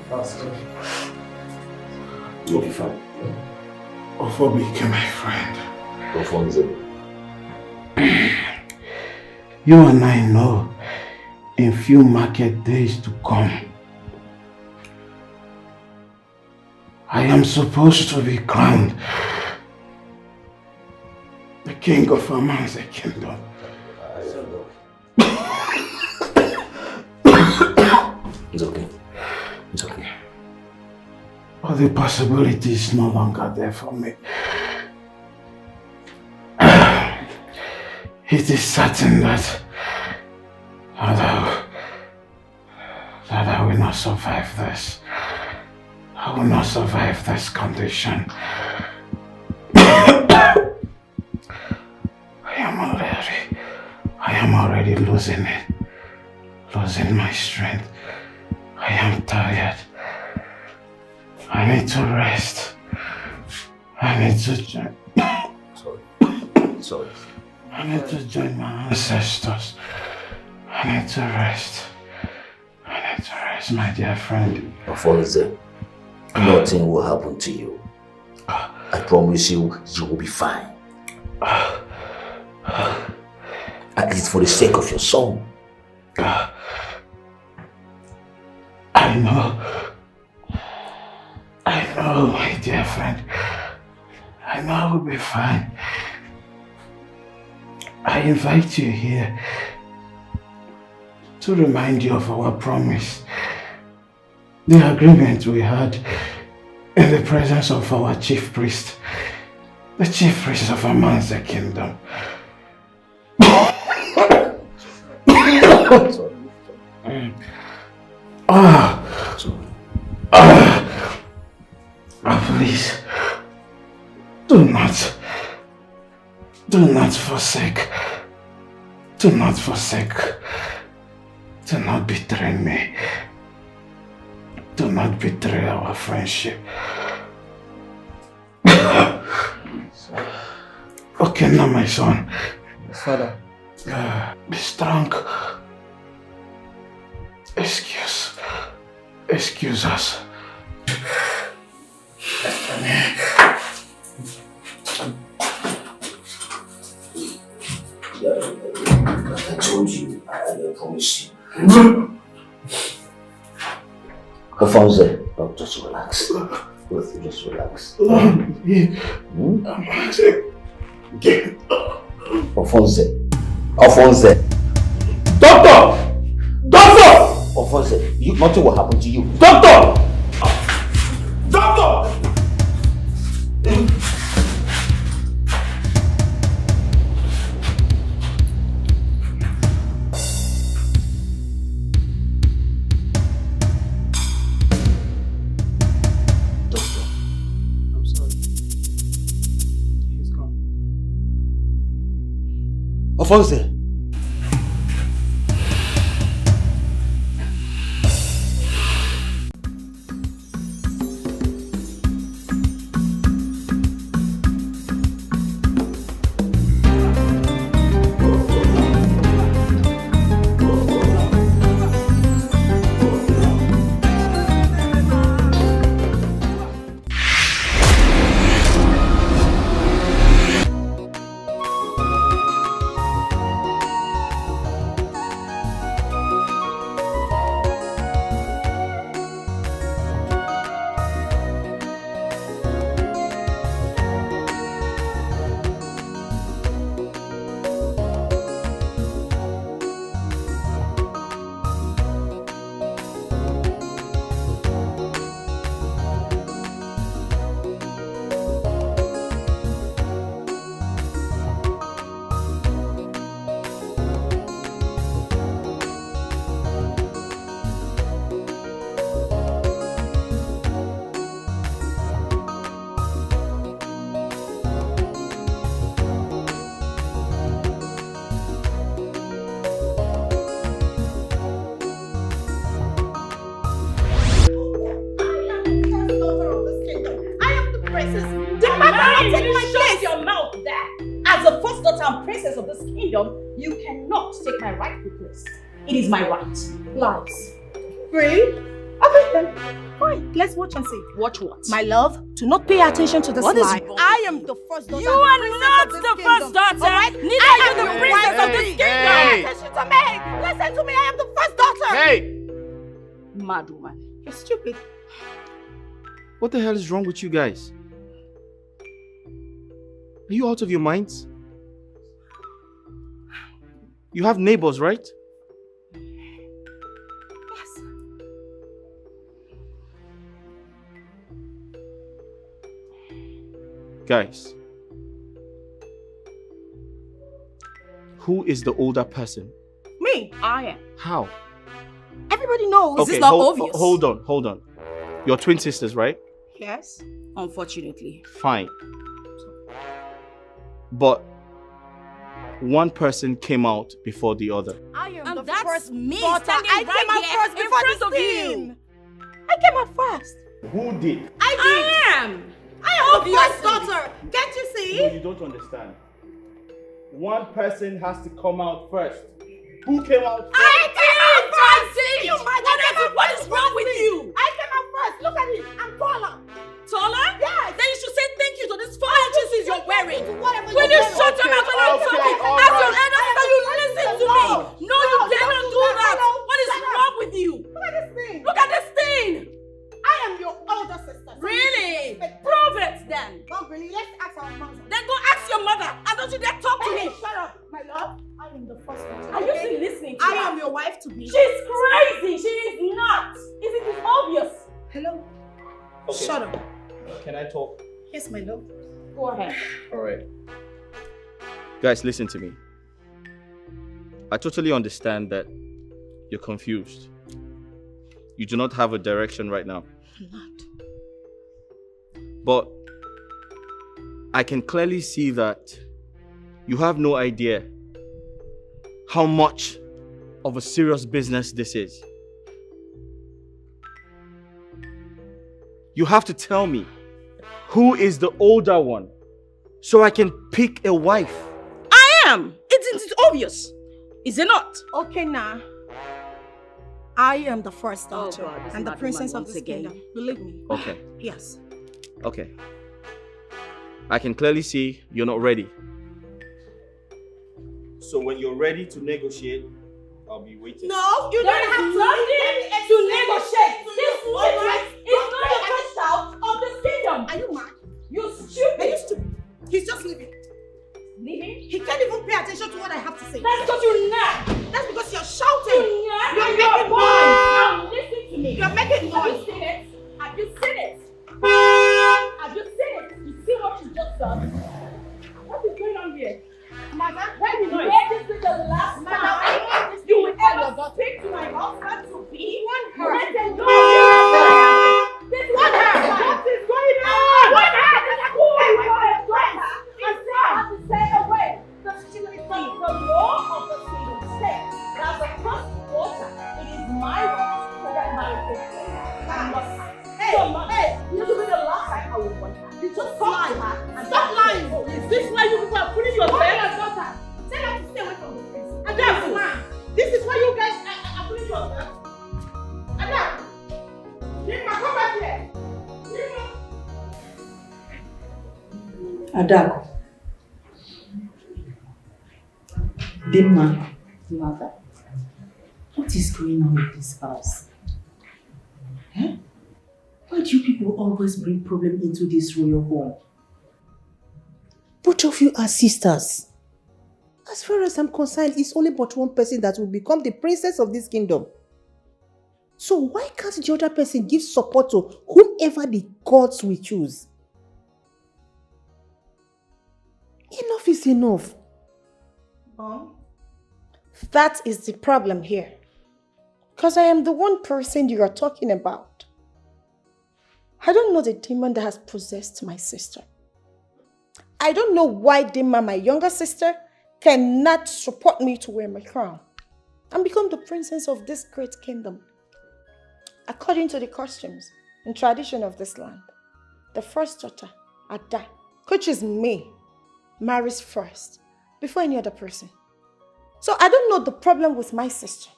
Pastor. You'll be fine. Ophobike, my friend. Alfonso. You and I know in few market days to come, I am supposed to be crowned the king of amongst the kingdom. It's okay. It's okay. But the possibility is no longer there for me. It is certain that I will not survive this. I will not survive this condition. I am already losing it. Losing my strength. I am tired. I need to rest. I need to join. Sorry. I need to join my ancestors. I need to rest. I need to rest, my dear friend. Alfonso, nothing will happen to you. I promise you, you will be fine. At least for the sake of your soul. I know, my dear friend. I know I will be fine. I invite you here to remind you of our promise. The agreement we had in the presence of our chief priest. The chief priest of amongst the kingdom. Please, do not forsake. Do not forsake. Do not betray me. Do not betray our friendship. Okay, now my son. Father. Be strong. Excuse us. I told you, I promise you. Alfonso, just relax. Just relax. Alfonso. Doctor! Alfonso, nothing will happen to you. Doctor! Alfonso. You cannot take my rightful place. It is my right. Lies. Really? Okay then. Fine. Let's watch and see. Watch what? My love, do not pay attention to this What is lie. wrong? I am the first daughter. You are not the first daughter. Alright? Neither are you the princess of this kingdom. Pay attention to me. Listen to me. I am the first daughter. Hey! Mad woman. You're stupid. What the hell is wrong with you guys? Are you out of your minds? You have neighbors, right? Yes. Guys, who is the older person? Me. I am. How? Everybody knows. Is this not obvious? Hold on. You're twin sisters, right? Yes. Unfortunately. Fine. But one person came out before the other. I am And the that's first me daughter. standing I right came out here first in before front this of you. team. I came out first. Who did? I am. I am the first Obviously. daughter. Can't you see? No, you don't understand. One person has to come out first. Who came out first? I did! You might What is wrong with you? I came out first. Look at it. I'm taller. Taller? Yes. Then you should say thank you to these 4 inches you're wearing. Whatever Will you're you wearing. shut your mouth when I'm okay, talking? all As your right. elder sister, you listen to me. No, you dare not do that. What is wrong with you? Look at this thing. Look at this thing. I am your older sister. Really? Prove it then. Not really. Let's ask our mother. Then go ask your mother. And don't you dare talk to Hey, me. shut up, my love. I am the first daughter. Are you still listening to I her? am your wife to be. She's crazy. She is not. Isn't it obvious? Hello. Okay. Shut up. Can I talk? Yes, my love. Go ahead. Alright. Guys, listen to me. I totally understand that you're confused. You do not have a direction right now. I'm not. But I can clearly see that you have no idea how much of a serious business this is. You have to tell me who is the older one so I can pick a wife. I am. It's obvious. Is it not? Okay, now. I am the first daughter God, this and the mad princess woman of this once again. kingdom. Believe me. Okay, Yes. okay. I can clearly see you're not ready. So when you're ready to negotiate, I'll be waiting. No, you There don't is have to. nothing to negotiate. This woman is not the first child of this kingdom. Are you mad? You Are stupid. you stupid? He's just leaving. Leaving? He can't even pay attention to what I have to say. That's because you nag. That's because you're shouting. You nag You're and making you're boys. noise. Now listen to me. You're making Have you noise. seen it? Have you seen it? Have you seen it? You see what you just done? What is going on here? Mother, When you made this is the last Mother, time I want this you will to tell your ever daughter. speak to my husband to be her. let alone this is What her? what is going on? What her? Who is your daughter? And say have to stay away. The law of the kingdom says that the first daughter, it is my right to get married to her. Hey, this will be the last time I will want her. You just talk to her and Stop lying. Is this why you people are putting yourself? daughter. Tell her to stay away from the prince. Adam, man. This is why you guys are putting yourself. Adam. Nima, come back here. Nima. Adako. Dimma, mother, what is going on with this house? Eh? Why do you people always bring problem into this royal home? Both of you are sisters. As far as I'm concerned, it's only but one person that will become the princess of this kingdom. So why can't the other person give support to whomever the gods will choose? Enough is enough. Mom, That is the problem here. Because I am the one person you are talking about. I don't know the demon that has possessed my sister. I don't know why Dima, my younger sister, cannot support me to wear my crown and become the princess of this great kingdom. According to the customs and tradition of this land, the first daughter, Ada, which is me, marries first before any other person. So I don't know the problem with my sister.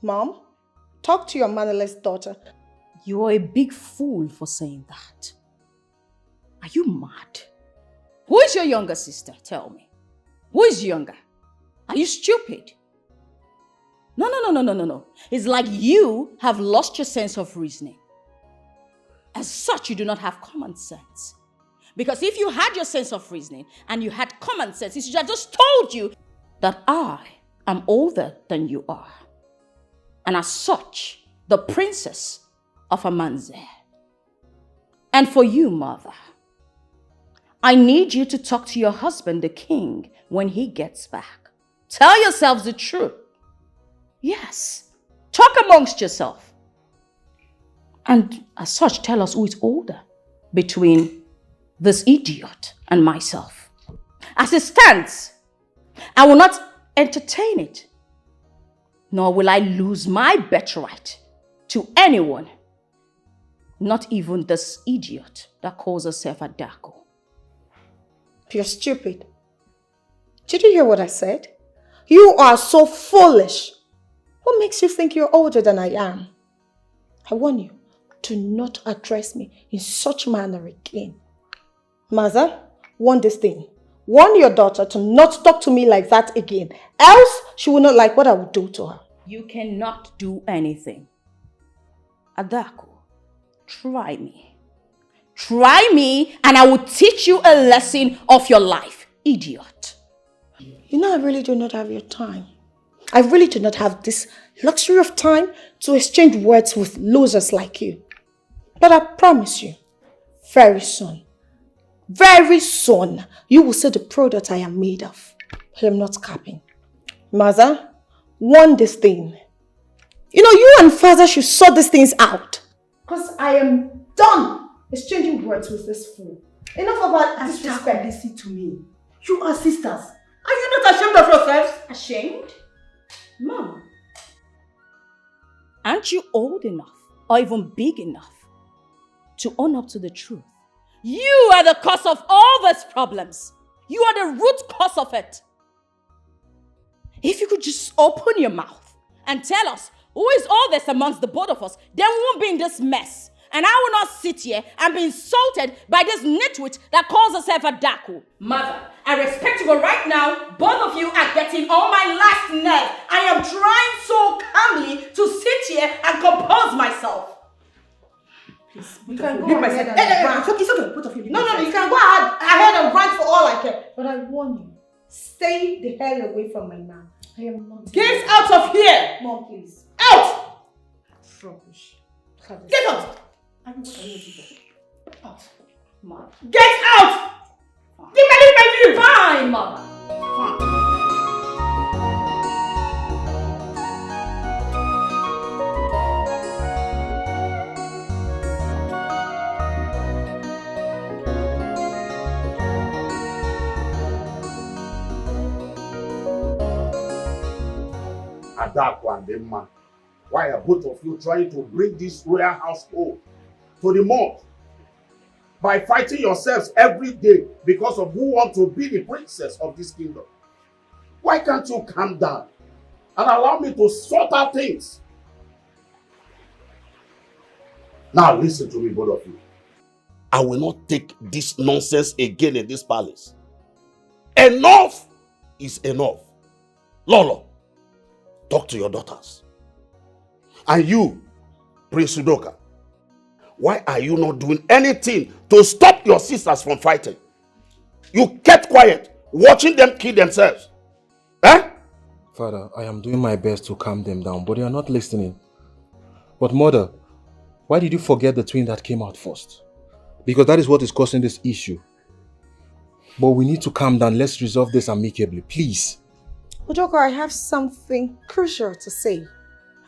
Mom, Talk to your mannerless daughter. You are a big fool for saying that. Are you mad? Who is your younger sister? Tell me. Who is younger? Are you stupid? No. It's like you have lost your sense of reasoning. As such, you do not have common sense. Because if you had your sense of reasoning and you had common sense, it should have just told you that I am older than you are. And as such, the princess of Amanze. And for you, mother, I need you to talk to your husband, the king, when he gets back. Tell yourselves the truth. Yes, talk amongst yourself. And as such, tell us who is older between this idiot and myself. As it stands, I will not entertain it, nor will I lose my birthright to anyone, not even this idiot that calls herself a Dako. You're stupid. Did you hear what I said? You are so foolish. What makes you think you're older than I am? I warn you, do not address me in such manner again. Mother, warn this thing. Warn your daughter to not talk to me like that again. Else, she will not like what I will do to her. You cannot do anything. Adako, try me. Try me and I will teach you a lesson of your life, idiot. You know, I really do not have your time. I really do not have this luxury of time to exchange words with losers like you. But I promise you, very soon, you will see the product I am made of. I am not capping. Mother, warn this thing. You know, you and father should sort these things out. Because I am done exchanging words with this fool. Enough about disrespect. Listen to me. You are sisters. Are you not ashamed of yourselves? Ashamed? Mom, aren't you old enough or even big enough to own up to the truth? You are the cause of all these problems. You are the root cause of it. If you could just open your mouth and tell us who is all this amongst the both of us, then we won't be in this mess. And I will not sit here and be insulted by this nitwit that calls herself a Daku. Mother, I respect you, but right now, both of you are getting on my last nerve. I am trying so calmly to sit here and compose myself. Please, you can go ahead and rant. It's okay, both of you. No, you can go ahead and rant for all I care. But I warn you, stay the hell away from my man. I am not. Get out of here! Mom, please. Out! Rubbish. Get out! What are you doing? Out. Mother. Get out! Give me my view! Fine, mother. Fine. Adako and Emma, why are both of you trying to bring this royal household to the mud by fighting yourselves every day because of who wants to be the princess of this kingdom? Why can't you calm down and allow me to sort out things? Now listen to me, both of you. I will not take this nonsense again in this palace. Enough is enough. Lolo, talk to your daughters. And you, Prince Udoka, why are you not doing anything to stop your sisters from fighting? You kept quiet, watching them kill themselves. Eh? Father, I am doing my best to calm them down, but they are not listening. But mother, why did you forget the twin that came out first? Because that is what is causing this issue. But we need to calm down. Let's resolve this amicably, please. Udoka, I have something crucial to say.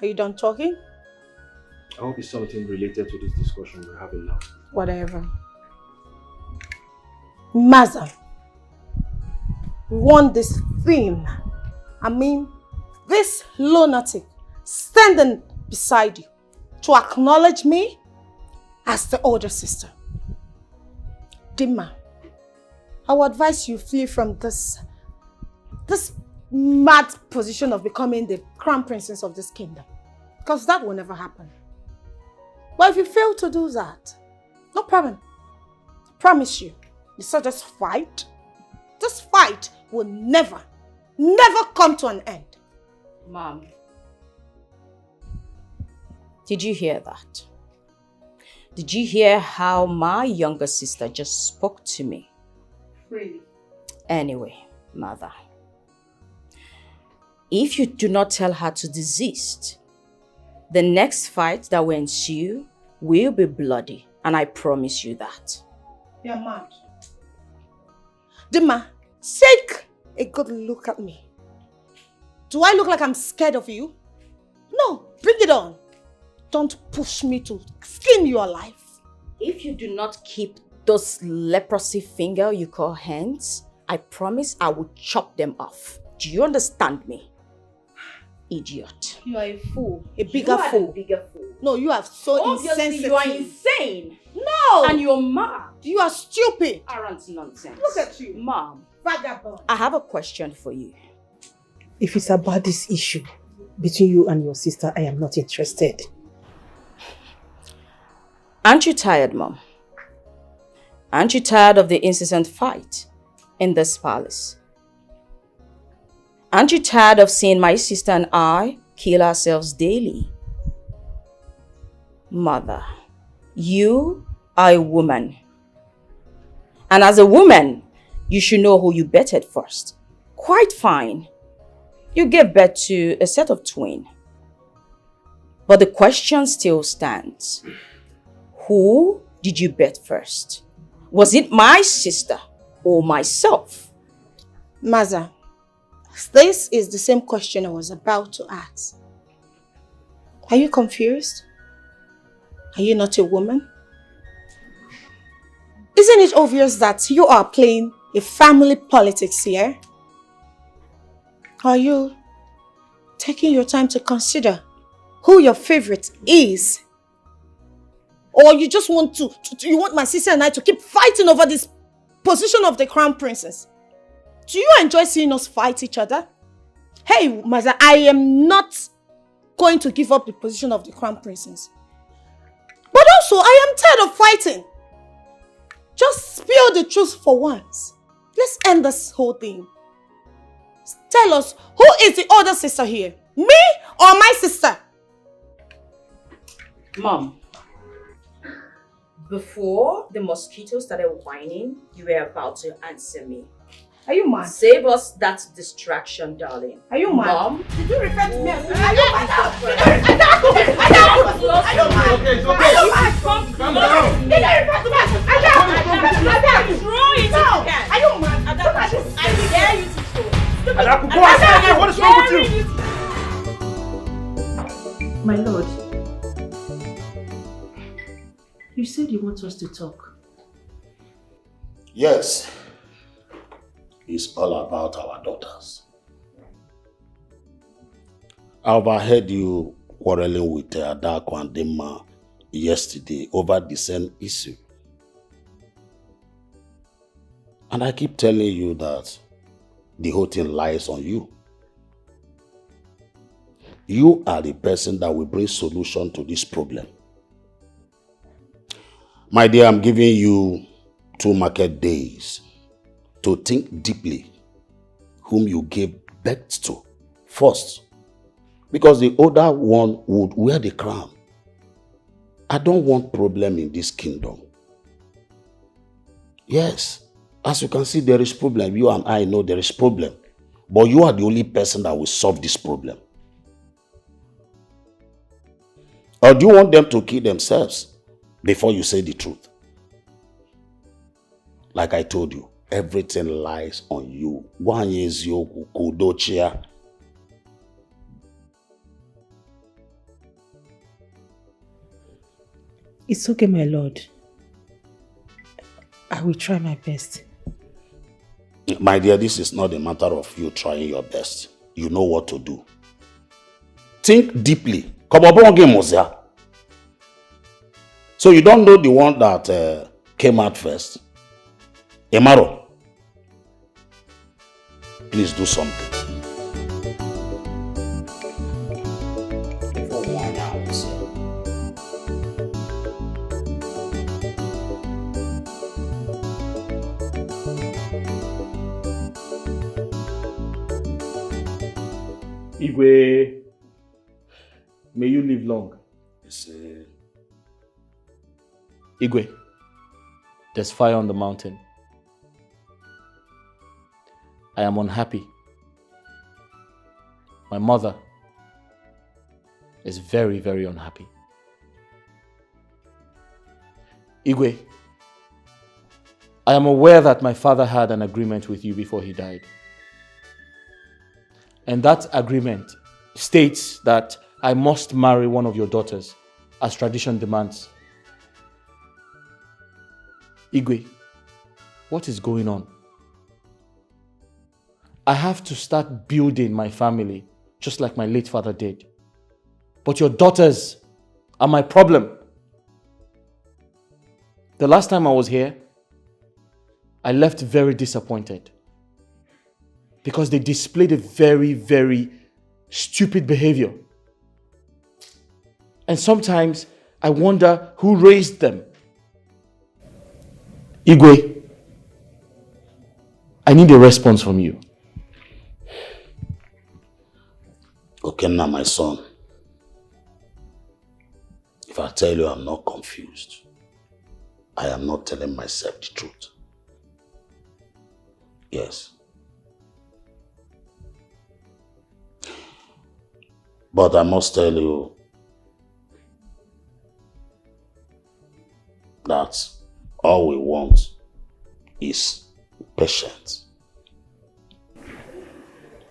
Are you done talking? I hope it's something related to this discussion we're having now. Whatever. Maza, we want this thing. This lunatic standing beside you to acknowledge me as the older sister. Dima, I would advise you flee from this mad position of becoming the crown princess of this kingdom. Because that will never happen. But if you fail to do that, no problem. I promise you, this fight will never come to an end. Mom, did you hear that? Did you hear how my younger sister just spoke to me? Really? Anyway, mother, if you do not tell her to desist, the next fight that will ensue will be bloody, and I promise you that. You're mad. Dima, take a good look at me. Do I look like I'm scared of you? No, bring it on. Don't push me to skin your life. If you do not keep those leprosy finger you call hands, I promise I will chop them off. Do you understand me? Idiot. You are a fool. A bigger fool. Bigger fool. No, you are so Obviously, insensitive. you are insane. No! And you're mad. You are stupid. Arrant nonsense. Look at you. Mom, Vagabond. I have a question for you. If it's about this issue between you and your sister, I am not interested. Aren't you tired, Mom? Aren't you tired of the incessant fight in this palace? Aren't you tired of seeing my sister and I kill ourselves daily? Mother, you are a woman. And as a woman, you should know who you betted first. Quite fine. You gave birth to a set of twins. But the question still stands. Who did you bet first? Was it my sister or myself? Maza, this is the same question I was about to ask. Are you confused? Are you not a woman? Isn't it obvious that you are playing a family politics here? Are you taking your time to consider who your favorite is? Or you just want you want my sister and I to keep fighting over this position of the crown princess? Do you enjoy seeing us fight each other? Hey, Maza, I am not going to give up the position of the crown princess. But also, I am tired of fighting. Just spill the truth for once. Let's end this whole thing. Tell us, who is the older sister here? Me or my sister? Mom, before the mosquitoes started whining, you were about to answer me. Are you mad? Save us that distraction, darling. Are you mad? Mom? Did you refer to me as... Are you mad? Calm down. Did you refer to me as... Throw it if you can. Are you mad? I dare you to throw. Adaku, go outside. What is wrong with you? My lord, you said you want us to talk. Yes. It's all about our daughters. I overheard you quarreling with Adaku and Dima yesterday over the same issue. And I keep telling you that the whole thing lies on you. You are the person that will bring solution to this problem. My dear, I'm giving you 2 market days to think deeply whom you gave birth to first. Because the older one would wear the crown. I don't want problem in this kingdom. Yes, as you can see, there is problem. You and I know there is problem. But you are the only person that will solve this problem. Or do you want them to kill themselves before you say the truth? Like I told you, everything lies on you. It's okay, my lord. I will try my best. My dear, this is not a matter of you trying your best. You know what to do. Think deeply. So you don't know the one that came out first? Emaro, please do something. Igwe, may you live long. Yes, Igwe, there's fire on the mountain. I am unhappy. My mother is very, very unhappy. Igwe, I am aware that my father had an agreement with you before he died. And that agreement states that I must marry one of your daughters, as tradition demands. Igwe, what is going on? I have to start building my family, just like my late father did. But your daughters are my problem. The last time I was here, I left very disappointed because they displayed a very, very stupid behavior. And sometimes I wonder who raised them. Igwe, I need a response from you. Okay, now my son. If I tell you I'm not confused, I am not telling myself the truth. Yes. But I must tell you that all we want is patience.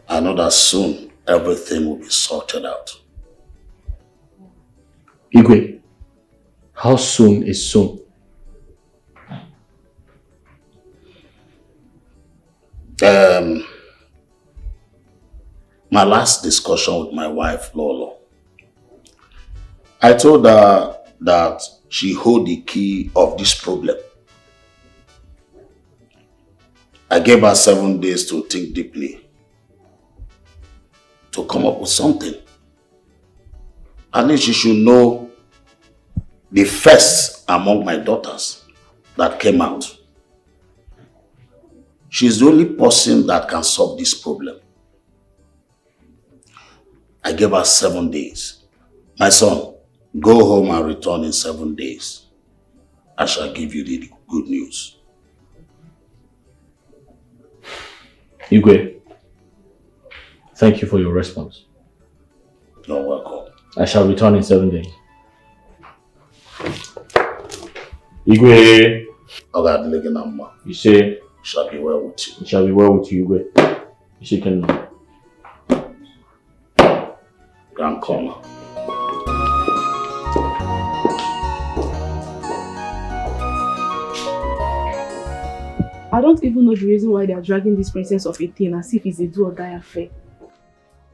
I know that soon everything will be sorted out. Igwe, how soon is soon? My last discussion with my wife, Lolo, I told her that she hold the key of this problem. I gave her 7 days to think deeply, to come up with something. At least she should know the first among my daughters that came out. She's the only person that can solve this problem. I gave her 7 days. My son, go home and return in 7 days. I shall give you the good news. Igwe, thank you for your response. You're welcome. I shall return in 7 days. Igwe, you say, shall be well with you. It shall be well with you, Igwe. You can Grand corner. I don't even know the reason why they are dragging this princess of 18 as if it's a do or die affair.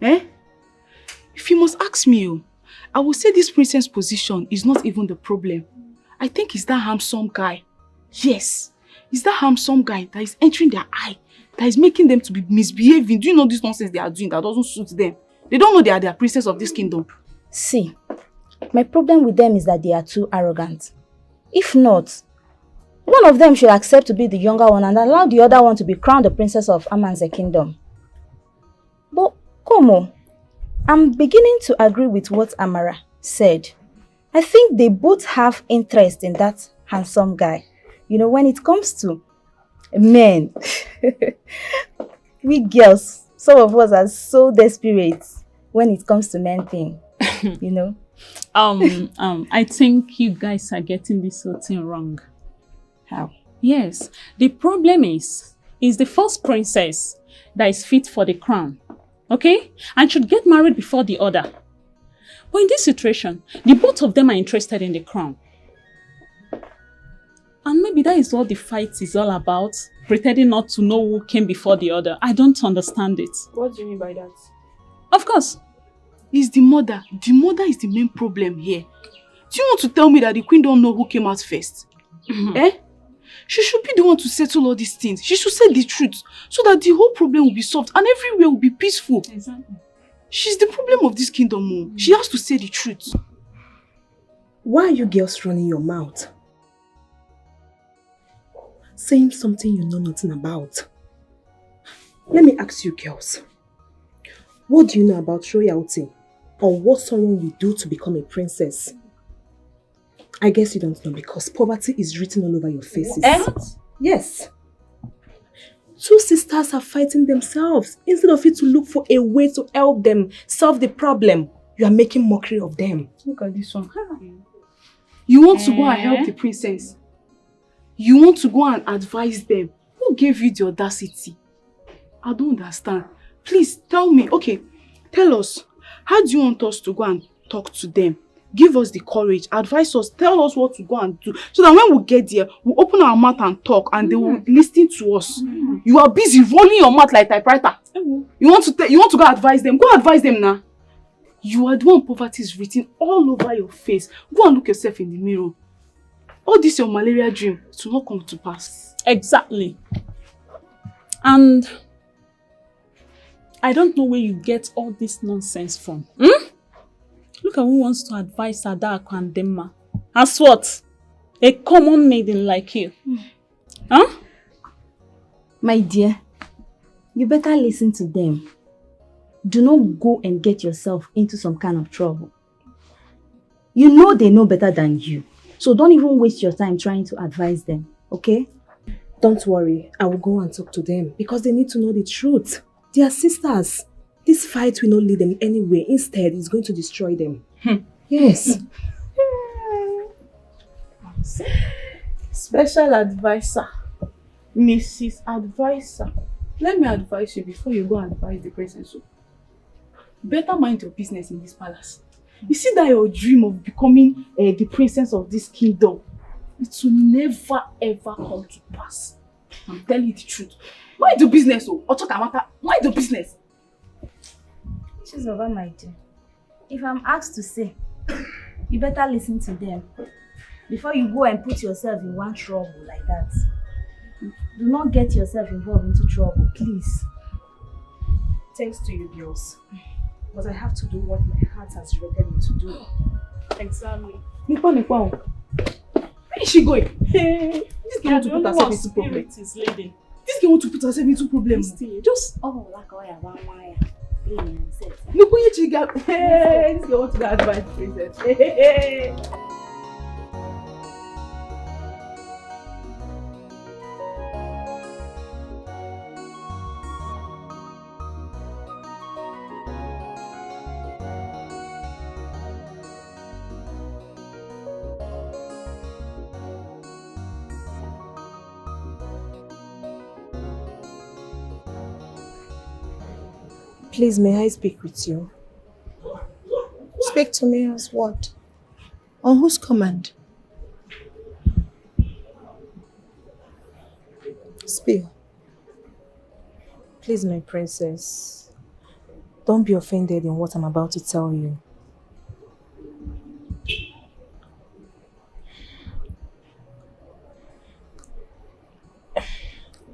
Eh? If you must ask me, I will say this princess position is not even the problem. I think it's that handsome guy. Yes, it's that handsome guy that is entering their eye, that is making them to be misbehaving. Do you know this nonsense they are doing that doesn't suit them? They don't know they are the princess of this kingdom. See, my problem with them is that they are too arrogant. If not, one of them should accept to be the younger one and allow the other one to be crowned the princess of Amanze kingdom. But, Komo, I'm beginning to agree with what Amara said. I think they both have interest in that handsome guy. You know, when it comes to men, we girls, some of us are so desperate when it comes to men thing, you know. I think you guys are getting this whole thing wrong. How? Yes, the problem is the first princess that is fit for the crown, okay? And should get married before the other. But in this situation, the both of them are interested in the crown. And maybe that is what the fight is all about, pretending not to know who came before the other. I don't understand it. What do you mean by that? Of course. It's the mother. The mother is the main problem here. Do you want to tell me that the queen don't know who came out first? Eh? She should be the one to settle all these things. She should say the truth so that the whole problem will be solved and everywhere will be peaceful. Exactly. She's the problem of this kingdom. She has to say the truth. Why are you girls running your mouth? Saying something you know nothing about. Let me ask you girls. What do you know about royalty? Or what someone will do to become a princess? I guess you don't know because poverty is written all over your faces. What? Yes. Two sisters are fighting themselves. Instead of you to look for a way to help them solve the problem, you are making mockery of them. Look at this one. You want to go and help the princess? You want to go and advise them? Who gave you the audacity? I don't understand. Please tell me. Okay, tell us. How do you want us to go and talk to them? Give us the courage. Advise us. Tell us what to go and do. So that when we get there, we'll open our mouth and talk and they will listen to us. You are busy rolling your mouth like typewriter. You want to go advise them? Go advise them now. You are the one poverty is written all over your face. Go and look yourself in the mirror. All this your malaria dream to not come to pass. Exactly. And I don't know where you get all this nonsense from. Look at who wants to advise Sadako and Demma. As what? A common maiden like you. Huh? My dear, you better listen to them. Do not go and get yourself into some kind of trouble. You know they know better than you. So don't even waste your time trying to advise them, okay? Don't worry, I will go and talk to them because they need to know the truth. They are sisters. This fight will not lead them anywhere. Instead, it's going to destroy them. Yes. Special advisor. Mrs. Advisor. Let me advise you before you go and advise the princess. Better mind your business in this palace. You see that your dream of becoming the princess of this kingdom, it will never ever come to pass. I'm telling you the truth. Mind your business, mind your business. She's over, my dear. If I'm asked to say, you better listen to them before you go and put yourself in one trouble like that. Do not get yourself involved into trouble, please. Thanks to you girls. But I have to do what my heart has directed me to do. Exactly. Nipa. Where is she going? This girl want to put herself into problem. This girl want to put herself into problem. Just look where she got. This girl want to go advise the princess. Please, may I speak with you? Speak to me as what? On whose command? Speak. Please, my princess, don't be offended in what I'm about to tell you.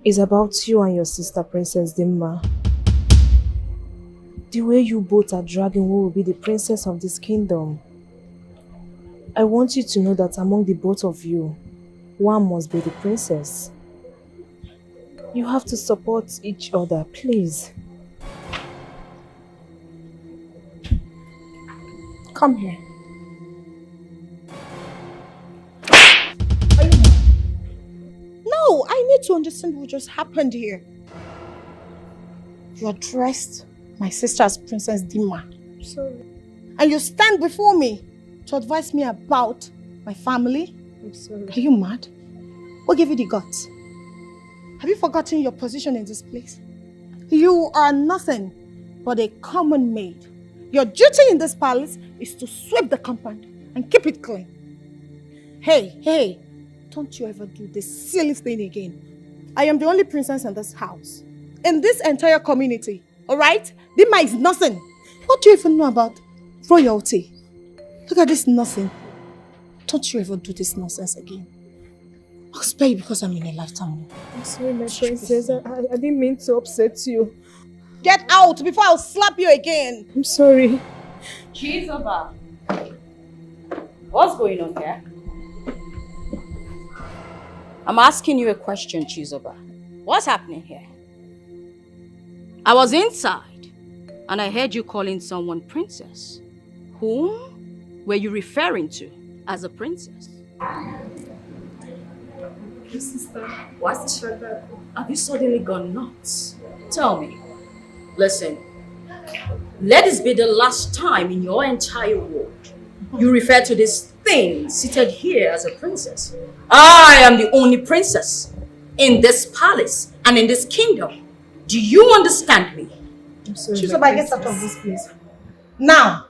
It's about you and your sister, Princess Dimma. The way you both are dragging who will be the princess of this kingdom. I want you to know that among the both of you, one must be the princess. You have to support each other, please. Come here. No, I need to understand what just happened here. You are dressed my sister's Princess Dimma. Sorry. And you stand before me to advise me about my family? I'm sorry. Are you mad? What gave you the guts? Have you forgotten your position in this place? You are nothing but a common maid. Your duty in this palace is to sweep the compound and keep it clean. Hey, don't you ever do this silly thing again. I am the only princess in this house, in this entire community. Alright? Dimma is nothing. What do you even know about royalty? Look at this nothing. Don't you ever do this nonsense again. I'll spare you because I'm in a lifetime. I'm sorry, my princess. I didn't mean to upset you. Get out before I'll slap you again. I'm sorry. Chizoba, what's going on here? I'm asking you a question, Chizoba. What's happening here? I was inside And I heard you calling someone princess. Whom were you referring to as a princess? Sister, What? Have you suddenly gone nuts? Tell me. Listen. Let this be the last time in your entire world you refer to this thing seated here as a princess. I am the only princess in this palace and in this kingdom. Do you understand me? I'm sorry. Chizoba, get out of this place. Now.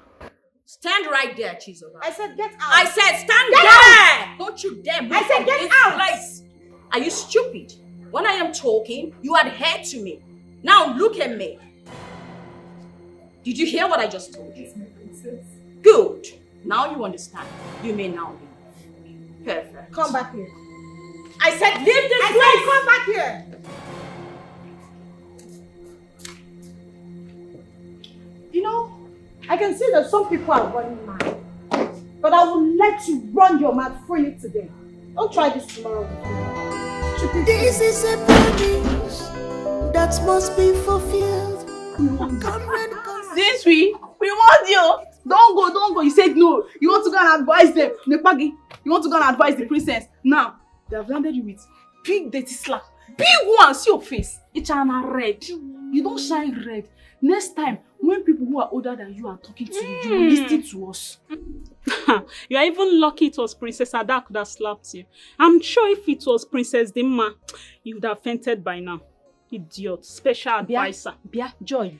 Stand right there, Chizoba. I said get out. I said stand Get there! Out. Don't you dare move I said from get this out. place. Are you stupid? When I am talking, you adhere to me. Now look at me. Did you hear what I just told you? Good. Now you understand. You may now leave. Perfect. Come back here. I said leave this place. I said come back here. You know, I can see that some people are running mad. But I will let you run your mouth freely today. Don't try this tomorrow with me. This is a promise that must be fulfilled. Since we want you. Don't go. You said no. You want to go and advise them. Nepagi, you want to go and advise the princess. Now, they have landed you with big dirty slap. Big one. See your face. It's red. You don't shine red. Next time, when people who are older than you are talking to you, you will listen to us. You are even lucky it was Princess Ada that slapped you. I'm sure if it was Princess Dimma, you would have fainted by now. Idiot. Special advisor. Bia, Joy.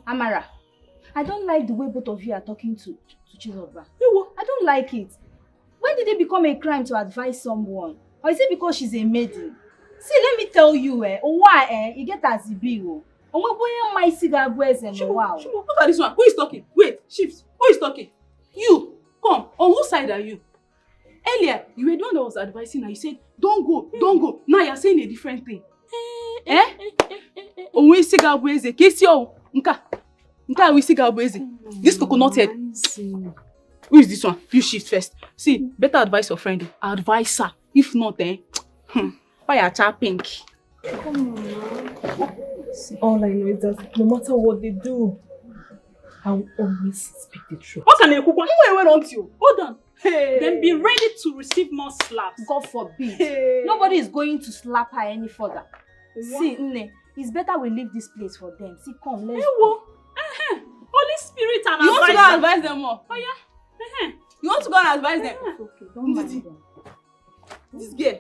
Amara, I don't like the way both of you are talking to Chizoba. I don't like it. When did it become a crime to advise someone? Or is it because she's a maiden? See, let me tell you, why you get as a big. Look at this one. Who is talking? Wait, shift. Who is talking? You. Come. On whose side are you? Earlier, you were the one that was advising her. You said, don't go. Now you're saying a different thing. This coconut head. Who is this one? You shift first. See, better advise your friend. Advise her. If not, why are you pink? Come on. All I know is that no matter what they do, I will always speak the truth. What can you cook? Where on you? Hold on. Hey. Then be ready to receive more slaps. God forbid. Hey. Nobody is going to slap her any further. What? See, Nne, it's better we leave this place for them. See, come, let's go. Holy Spirit and you want to go and advise them more? Oh yeah. You want to go and advise them? Okay, don't mind them. This girl.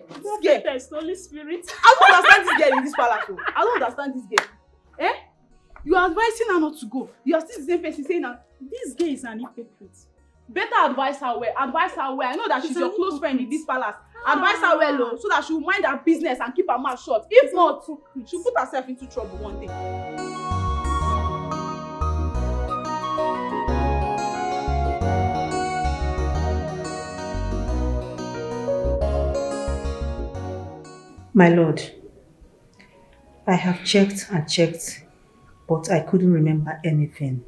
Holy Spirit. I don't understand this girl in this palace. I don't understand this girl. You are advising her not to go. You are still the same person saying that this girl is an hypocrite. Better advise her well. I know that she's your close friend in this palace. Advise her well, so that she will mind her business and keep her mouth shut. If not, she'll put herself into trouble one day. My lord, I have checked and checked, but I couldn't remember anything.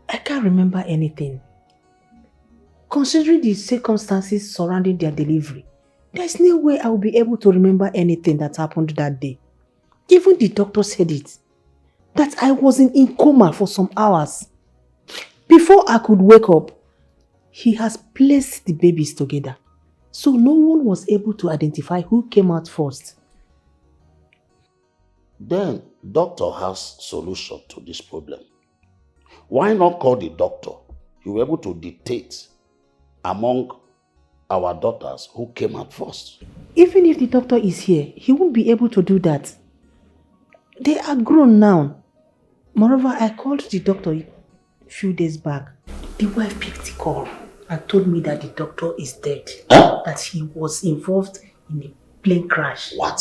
I can't remember anything. Considering the circumstances surrounding their delivery, there's no way I will be able to remember anything that happened that day. Even the doctor said it, that I was in coma for some hours. Before I could wake up, he has placed the babies together. So no one was able to identify who came out first. Then doctor has solution to this problem. Why not call the doctor? He will be able to dictate among our daughters who came out first. Even if the doctor is here, he won't be able to do that. They are grown now. Moreover, I called the doctor a few days back. The wife picked the call and told me that the doctor is dead. Huh? That he was involved in a plane crash. What?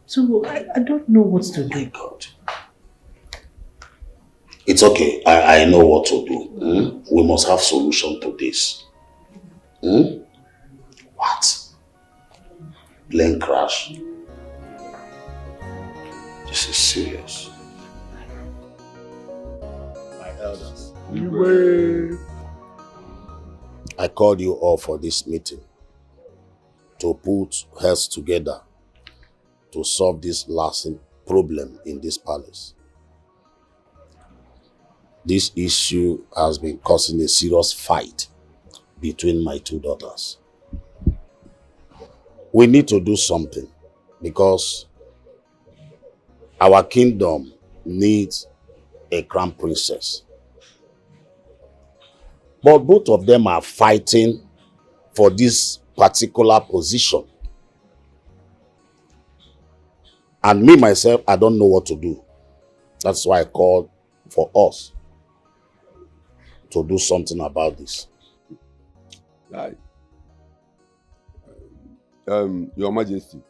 So I don't know what to do. My God. It's okay. I know what to do. We must have solution to this. What? Plane crash. This is serious. My elders. I called you all for this meeting to put heads together to solve this lasting problem in this palace. this issue has been causing a serious fight between my two daughters. We need to do something because our kingdom needs a crown princess. But both of them are fighting for this particular position. And me, myself, I don't know what to do. That's why I called for us to do something about this. Right. Your Majesty,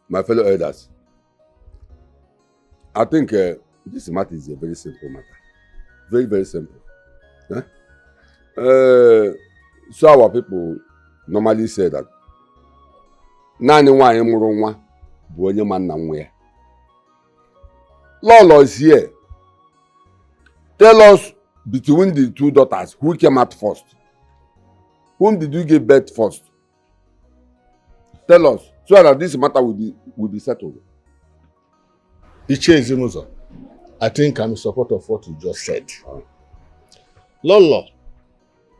my fellow elders, I think this matter is a very simple matter. Very, very simple. Huh? So our people normally say that Lolo is here. Tell us between the two daughters who came out first. Whom did you give birth first? Tell us so that this matter will be settled. Iche Zimuzo, I think I'm in support of what you just said. Lolo,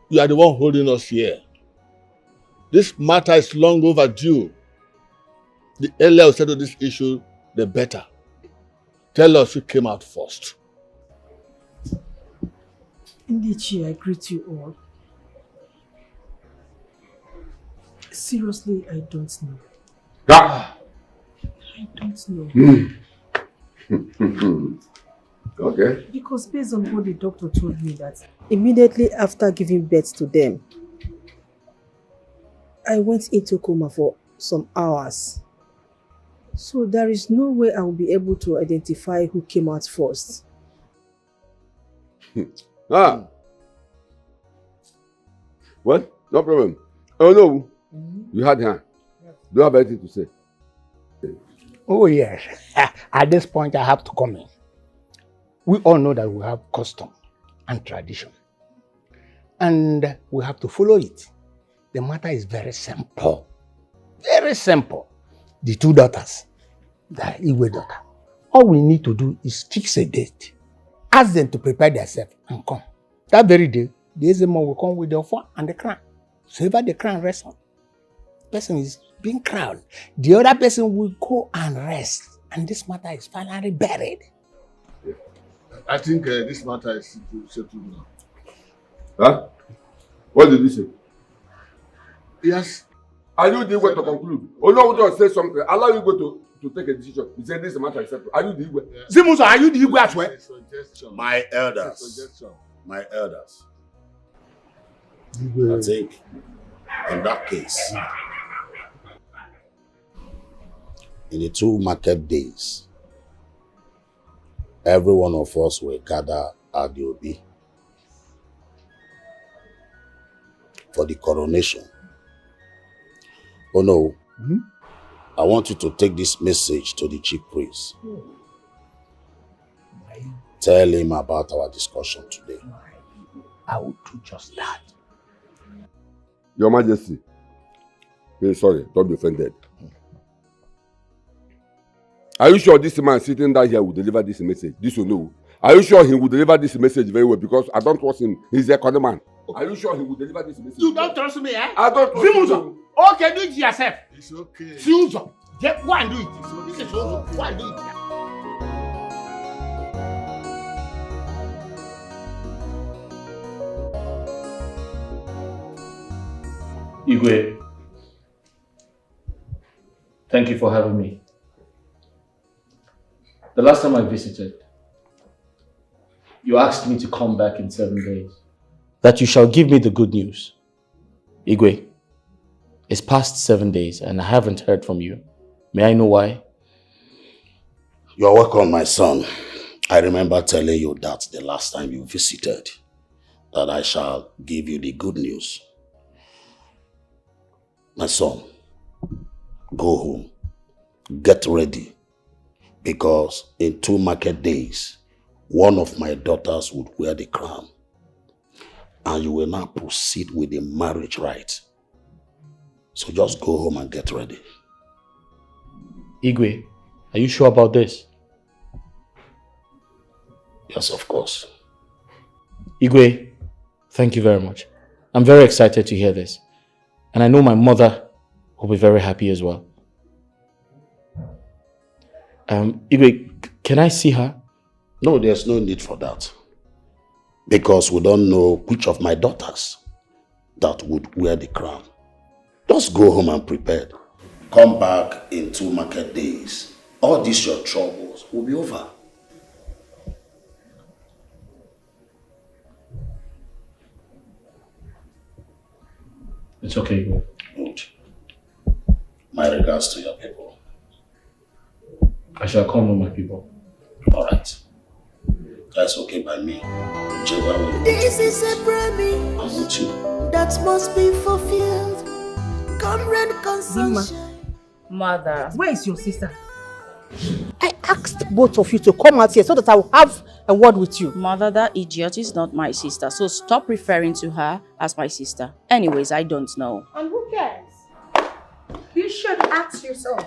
you are the one holding us here. This matter is long overdue. The earlier we settle this issue, the better. Tell us who came out first. Ndichi, I greet you all. Seriously, I don't know. Ah. I don't know. Okay. Because based on what the doctor told me that immediately after giving birth to them, I went into coma for some hours. So there is no way I will be able to identify who came out first. Ah. What? No problem. Oh no. You had her. Do you have anything to say? Oh yes. At this point I have to comment. We all know that we have custom and tradition. And we have to follow it. The matter is very simple. Very simple. The two daughters, the Igwe daughter. All we need to do is fix a date. Ask them to prepare themselves and come. That very day, the Ezemo will come with the offer and the crown. So if the crown rests on, the person is being crowned. The other person will go and rest. And this matter is finally buried. I think this matter is settled now. Huh? What did you say? Yes. Are you the way to conclude? Oh no, just say something. Allow you go to take a decision. You say this matter is settled. Are you the way? Zimuzo, are you the way as well? My elders. My elders. I think in that case, in the 2 market days, every one of us will gather at the Obi for the coronation. Oh no, I want you to take this message to the chief priest. Tell him about our discussion today. I will do just that. Your Majesty, sorry, don't be offended. Are you sure this man sitting down here will deliver this message? This will know. Are you sure he will deliver this message very well? Because I don't trust him. He's a con man. Are you sure he will deliver this message? You don't trust me, eh? I don't trust Zimuzo, okay, do it yourself. It's okay. Zimuzo, go and do it. This is Zimuzo, go and do it. Igwe, thank you for having me. The last time I visited, you asked me to come back in 7 days. That you shall give me the good news. Igwe, it's past 7 days and I haven't heard from you. May I know why? You're welcome, my son. I remember telling you that the last time you visited, that I shall give you the good news. My son, go home, get ready, because in 2 market days, one of my daughters would wear the crown, and you will now proceed with the marriage rite. So just go home and get ready. Igwe, are you sure about this? Yes, of course. Igwe, thank you very much. I'm very excited to hear this. And I know my mother will be very happy as well. Igwe, can I see her? No, there's no need for that. Because we don't know which of my daughters that would wear the crown. Just go home and prepare. Come back in 2 market days. All these your troubles will be over. It's okay, Igwe. Good. My regards to your people. I shall come with my people. All right. That's okay by me. This is a promise I'm with you. that must be fulfilled. Comrade consumption. Mother. Where is your sister? I asked both of you to come out here so that I will have a word with you. Mother, that idiot is not my sister, so stop referring to her as my sister. Anyways, I don't know. And who cares? You should ask yourself.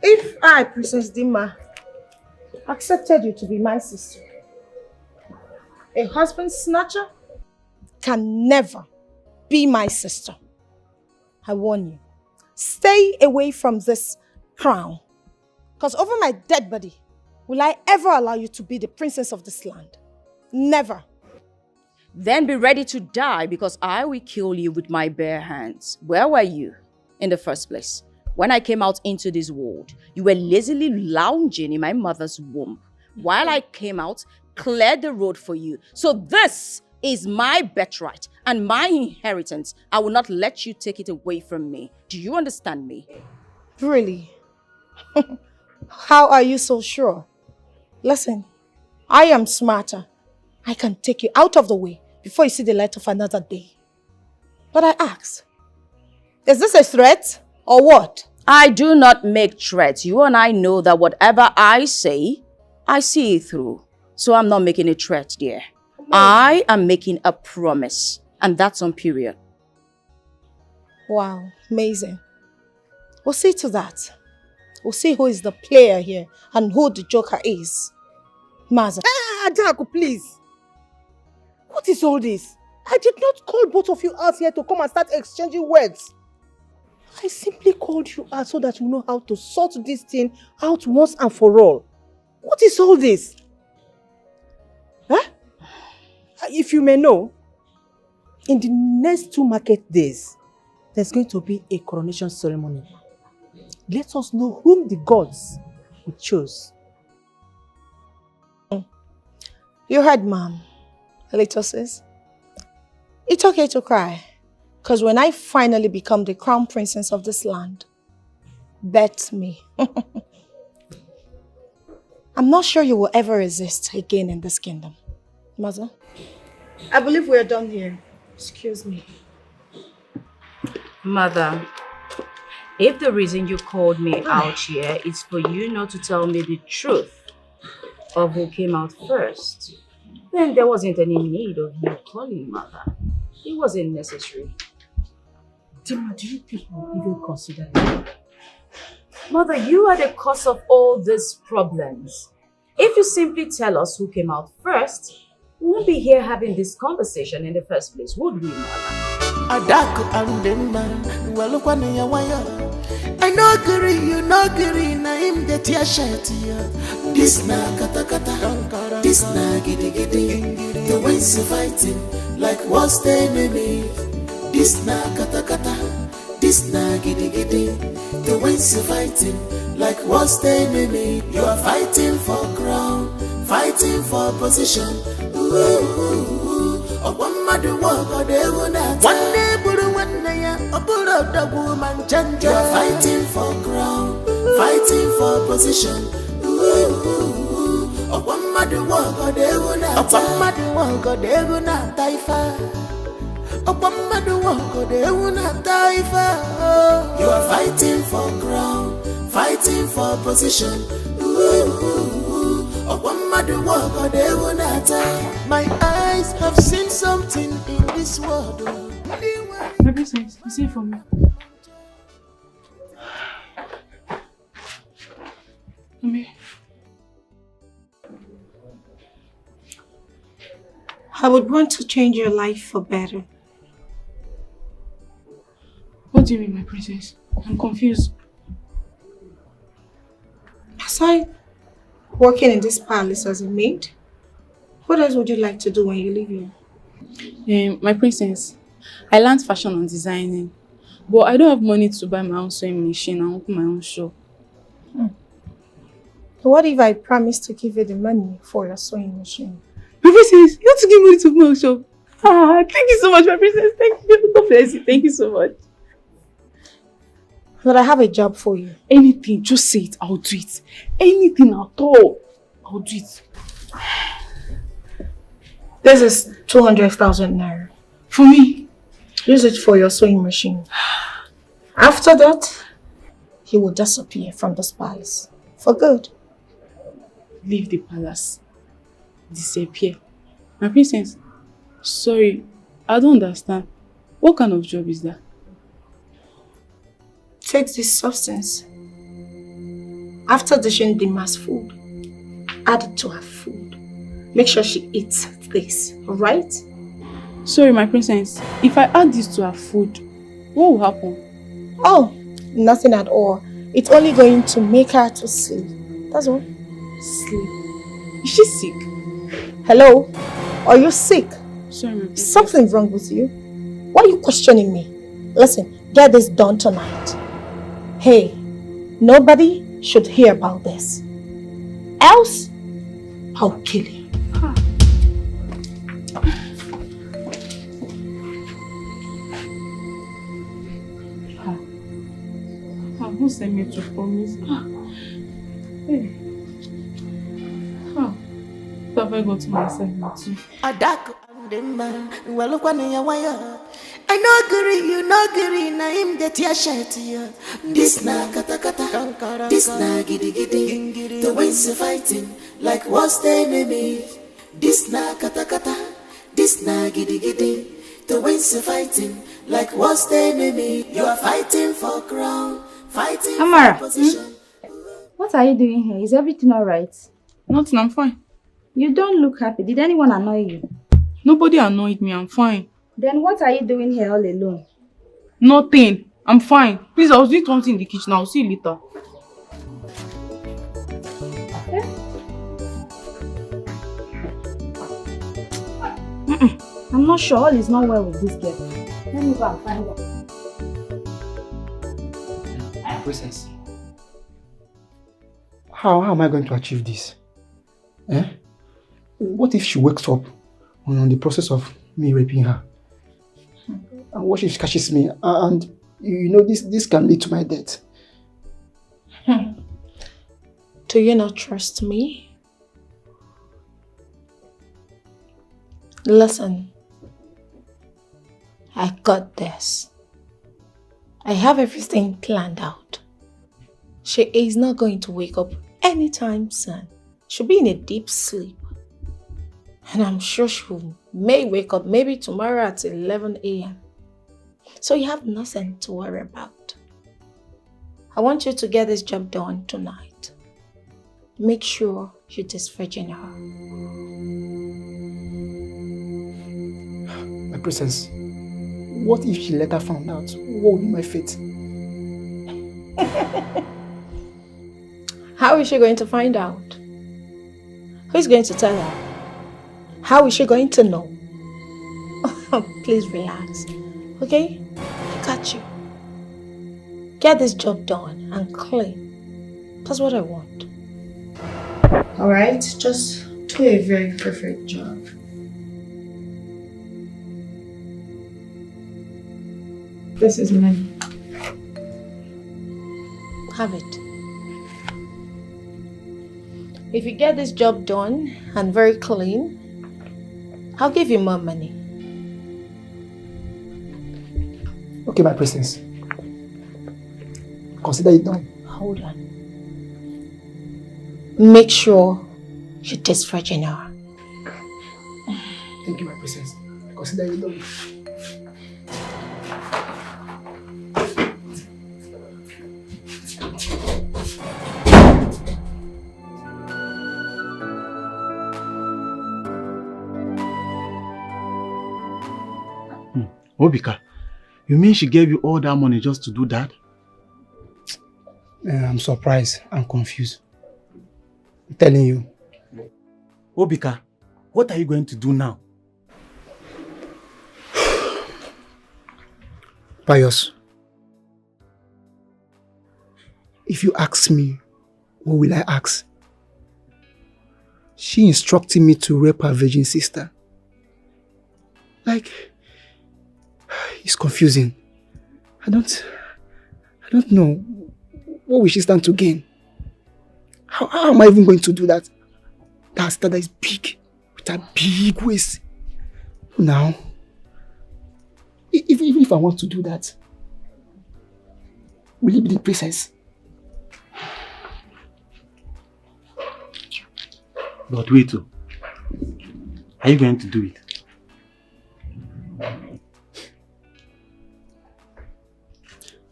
If I, Princess Dima, accepted you to be my sister, a husband snatcher can never be my sister. I warn you, stay away from this crown. Because over my dead body, will I ever allow you to be the princess of this land? Never. Then be ready to die, because I will kill you with my bare hands. Where were you in the first place? When I came out into this world, you were lazily lounging in my mother's womb, while I came out, cleared the road for you. So this is my birthright and my inheritance. I will not let you take it away from me. Do you understand me? Really? How are you so sure? Listen, I am smarter. I can take you out of the way before you see the light of another day. But I ask, is this a threat or what? I do not make threats. You and I know that whatever I say, I see it through. So I'm not making a threat, dear. I am making a promise. And that's on period. Wow, amazing. We'll see to that. We'll see who is the player here and who the joker is. Maza. Adaku, please. What is all this? I did not call both of you out here to come and start exchanging words. I simply called you out so that you know how to sort this thing out once and for all. What is all this? Huh? If you may know, in the next 2 market days, there's going to be a coronation ceremony. Let us know whom the gods will choose. You heard, Mom. Little sis. It's okay to cry. Because when I finally become the crown princess of this land, bet me. I'm not sure you will ever resist again in this kingdom. Mother, I believe we're done here. Excuse me. Mother, if the reason you called me out here is for you not to tell me the truth of who came out first, then there wasn't any need of you calling, Mother. It wasn't necessary. Dima, do you people even consider that? Mother, you are the cause of all these problems. If you simply tell us who came out first, we won't be here having this conversation in the first place, would we, Mother? I know agree, you know agree, na him the tear shirt. This na kata kata, this na giddy giddy. The winds are fighting like what's the enemy. This na kata kata, this na giddy giddy. The winds are fighting like what's the enemy. You are fighting for crown, fighting for position. One mother walk or they will not. One day, one day, a pull up the woman change. You are fighting for crown, fighting for position. One mother walk or they will not. One mother walk or they will not die far. One mother walk or they will not die far. You are fighting for crown, fighting for position. My eyes have seen something in this world. Everything is it for me. Mommy, I would want to change your life for better. What do you mean, my princess? I'm confused. Aside working in this palace as a maid, what else would you like to do when you leave here? My princess, I learned fashion and designing, but I don't have money to buy my own sewing machine and open my own shop. What if I promise to give you the money for your sewing machine? My princess, you want to give money to open my own shop? Thank you so much, my princess. Thank you. God bless you. Thank you so much. But I have a job for you. Anything, just say it, I'll do it. Anything at all, I'll do it. This is 200,000 naira. For me? Use it for your sewing machine. After that, he will disappear from this palace. For good. Leave the palace. Disappear. My princess, sorry, I don't understand. What kind of job is that? Take this substance. After dishing the mass food, add it to her food. Make sure she eats this, alright? Sorry, my princess. If I add this to her food, what will happen? Oh, nothing at all. It's only going to make her to sleep. That's all. Sleep? Is she sick? Hello? Are you sick? Sorry, my princess. Something's wrong with you. Why are you questioning me? Listen, get this done tonight. Hey, nobody should hear about this. Else, I'll kill you. Who sent me to promise? Hey. What have I got to myself now too? I no agree, you no agree, na him the tear shirt here. This na kata kata, this na giddy giddy. The winds are fighting like what's the enemy? This na kata kata, this na giddy giddy. The winds are fighting like what's the enemy? You are fighting for crown, fighting Amara, for position. What are you doing here? Is everything alright? Nothing, I'm fine. You don't look happy. Did anyone annoy you? Nobody annoyed me, I'm fine. Then what are you doing here all alone? Nothing, I'm fine. Please, I was doing something in the kitchen. I'll see you later. I'm not sure. All is not well with this girl. Let me go and find her. Princess, how am I going to achieve this? What if she wakes up on the process of me raping her? And what if she catches me? And you know this can lead to my death. Do you not trust me? Listen, I got this. I have everything planned out. She is not going to wake up anytime soon. She'll be in a deep sleep. And I'm sure she may wake up maybe tomorrow at 11 a.m. So you have nothing to worry about. I want you to get this job done tonight. Make sure you disvirgin her. My princess, what if she later found out? What would be my fate? How is she going to find out? Who is going to tell her? How is she going to know? Please relax, okay? I got you. Get this job done and clean. That's what I want. Alright, just do a very perfect job. This is money. Have it. If you get this job done and very clean, I'll give you more money. Okay, my princess. Consider it done. Hold on. Make sure you taste virgin her. Thank you, my princess. Consider it done. Obika, you mean she gave you all that money just to do that? I'm surprised and confused. I'm telling you. Obika, what are you going to do now? Pius, if you ask me, what will I ask? She instructed me to rape her virgin sister. Like, it's confusing. I don't know. What will she stand to gain? How am I even going to do that? That sister that is big, with a big waist. Now, even if I want to do that, will it be the princess? But wait, are you going to do it?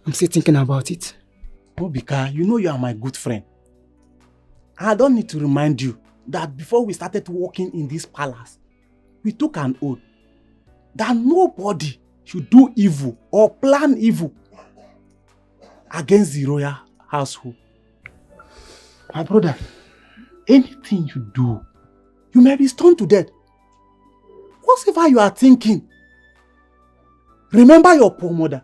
I'm still thinking about it. Obika, you know you are my good friend. I don't need to remind you that before we started working in this palace, we took an oath that nobody should do evil or plan evil against the royal household. My brother, anything you do, you may be stoned to death. Whatever you are thinking, remember your poor mother.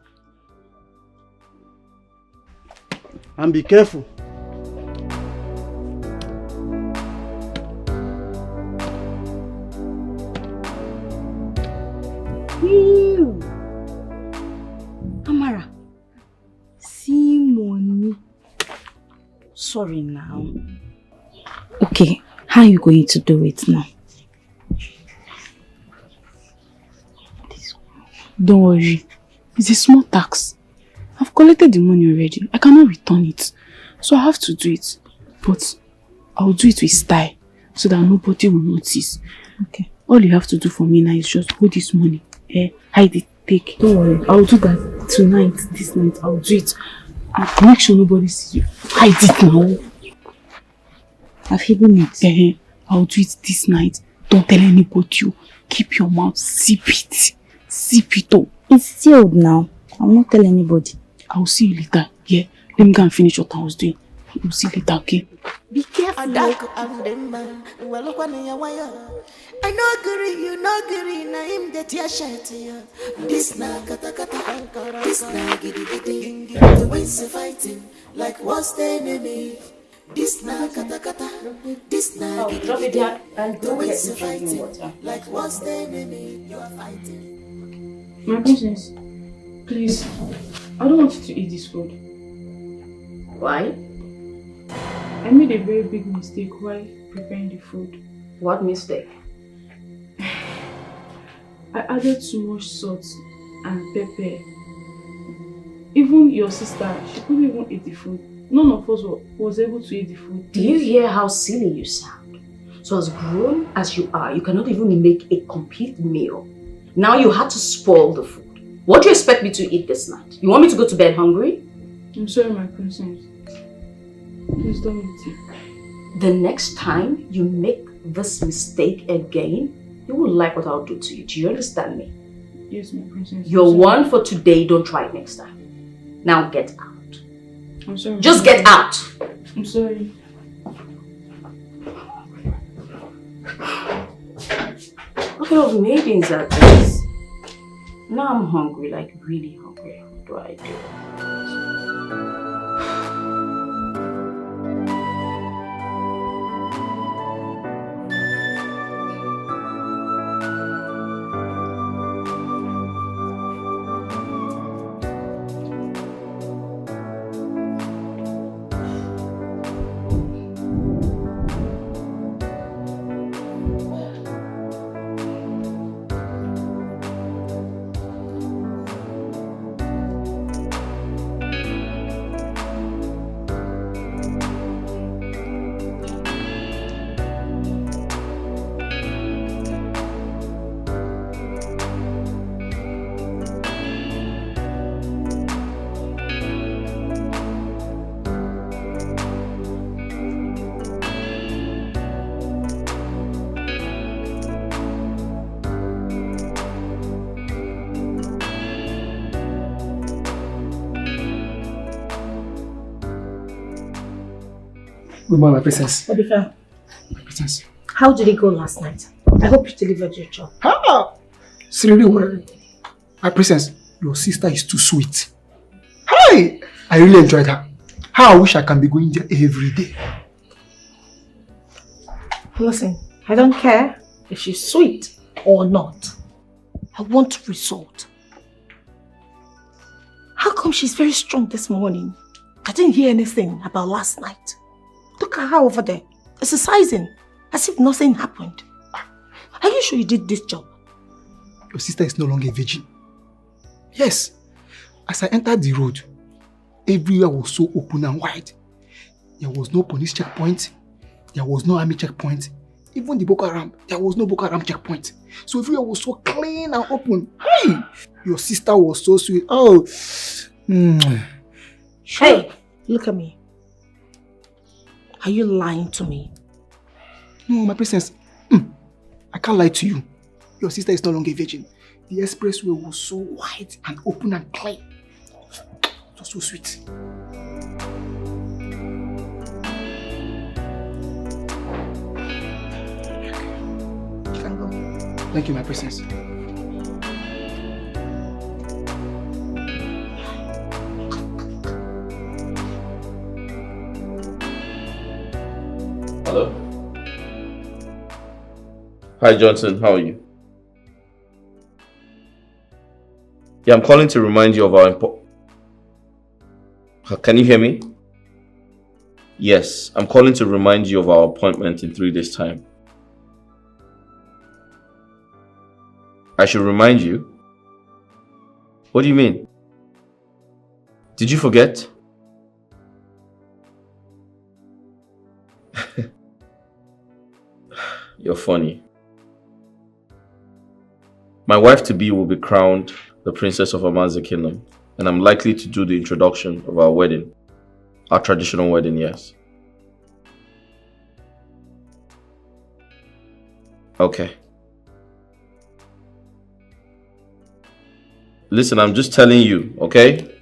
And be careful. Amara, see money. Sorry now. Okay, how are you going to do it now? Don't worry. It's a small tax. I've collected the money already. I cannot return it. So I have to do it. But I'll do it with style so that nobody will notice. Okay. All you have to do for me now is just hold this money. Hide it. Take. Don't worry. I'll do that tonight, this night. I'll do it. And make sure nobody sees you. Hide it now. I've hidden it. I'll do it this night. Don't tell anybody. Keep your mouth. Sip it. Sip it up. It's sealed now. I'll not tell anybody. I'll see you later. Yeah. Let me go and finish what I was doing. We'll see you later, okay? Be careful. I know agree, you know agree, na him the tear shirt here. This na kata kata, this na giddy giddy. The ways of fighting, like what's the enemy? This na kata kata, this na giddy giddy. The ways of fighting, like what's the enemy? You are fighting. My princess, please, I don't want you to eat this food. Why? I made a very big mistake while preparing the food. What mistake? I added too much salt and pepper. Even your sister, she couldn't even eat the food. None of us was able to eat the food. Do you hear how silly you sound? So as grown as you are, you cannot even make a complete meal. Now you had to spoil the food. What do you expect me to eat this night? You want me to go to bed hungry? I'm sorry, my princess. Please don't eat it. The next time you make this mistake again, you will like what I'll do to you. Do you understand me? Yes, my princess. You're one for today. Don't try it next time. Now get out. I'm sorry. Just get out. I'm sorry. What kind of maidens are these? Now I'm hungry, like really hungry. What do I do? Good morning, my princess. Obika, My princess. how did it go last night? I hope you delivered your job. Ah! Seriously, well, my princess, your sister is too sweet. Hi! I really enjoyed her. How I wish I can be going there every day. Listen, I don't care if she's sweet or not. I want result. How come she's very strong this morning? I didn't hear anything about last night. Look at her over there, exercising, as if nothing happened. Are you sure you did this job? Your sister is no longer a virgin. Yes. As I entered the road, everywhere was so open and wide. There was no police checkpoint. There was no army checkpoint. Even the Boko Haram, there was no Boko Haram checkpoint. So everywhere was so clean and open. Hey! Your sister was so sweet. Oh. Hey, look at me. Are you lying to me? No, my princess. I can't lie to you. Your sister is no longer a virgin. The expressway was so wide and open and clean. It was so sweet. You can go. Thank you, my princess. Hello? Hi Johnson, how are you? Yeah, I'm calling to remind you of our Can you hear me? Yes, I'm calling to remind you of our appointment in 3 days' time. I should remind you? What do you mean? Did you forget? You're funny. My wife-to-be will be crowned the princess of Amanze Kingdom, and I'm likely to do the introduction of our wedding. Our traditional wedding, yes. Okay. Listen, I'm just telling you, okay?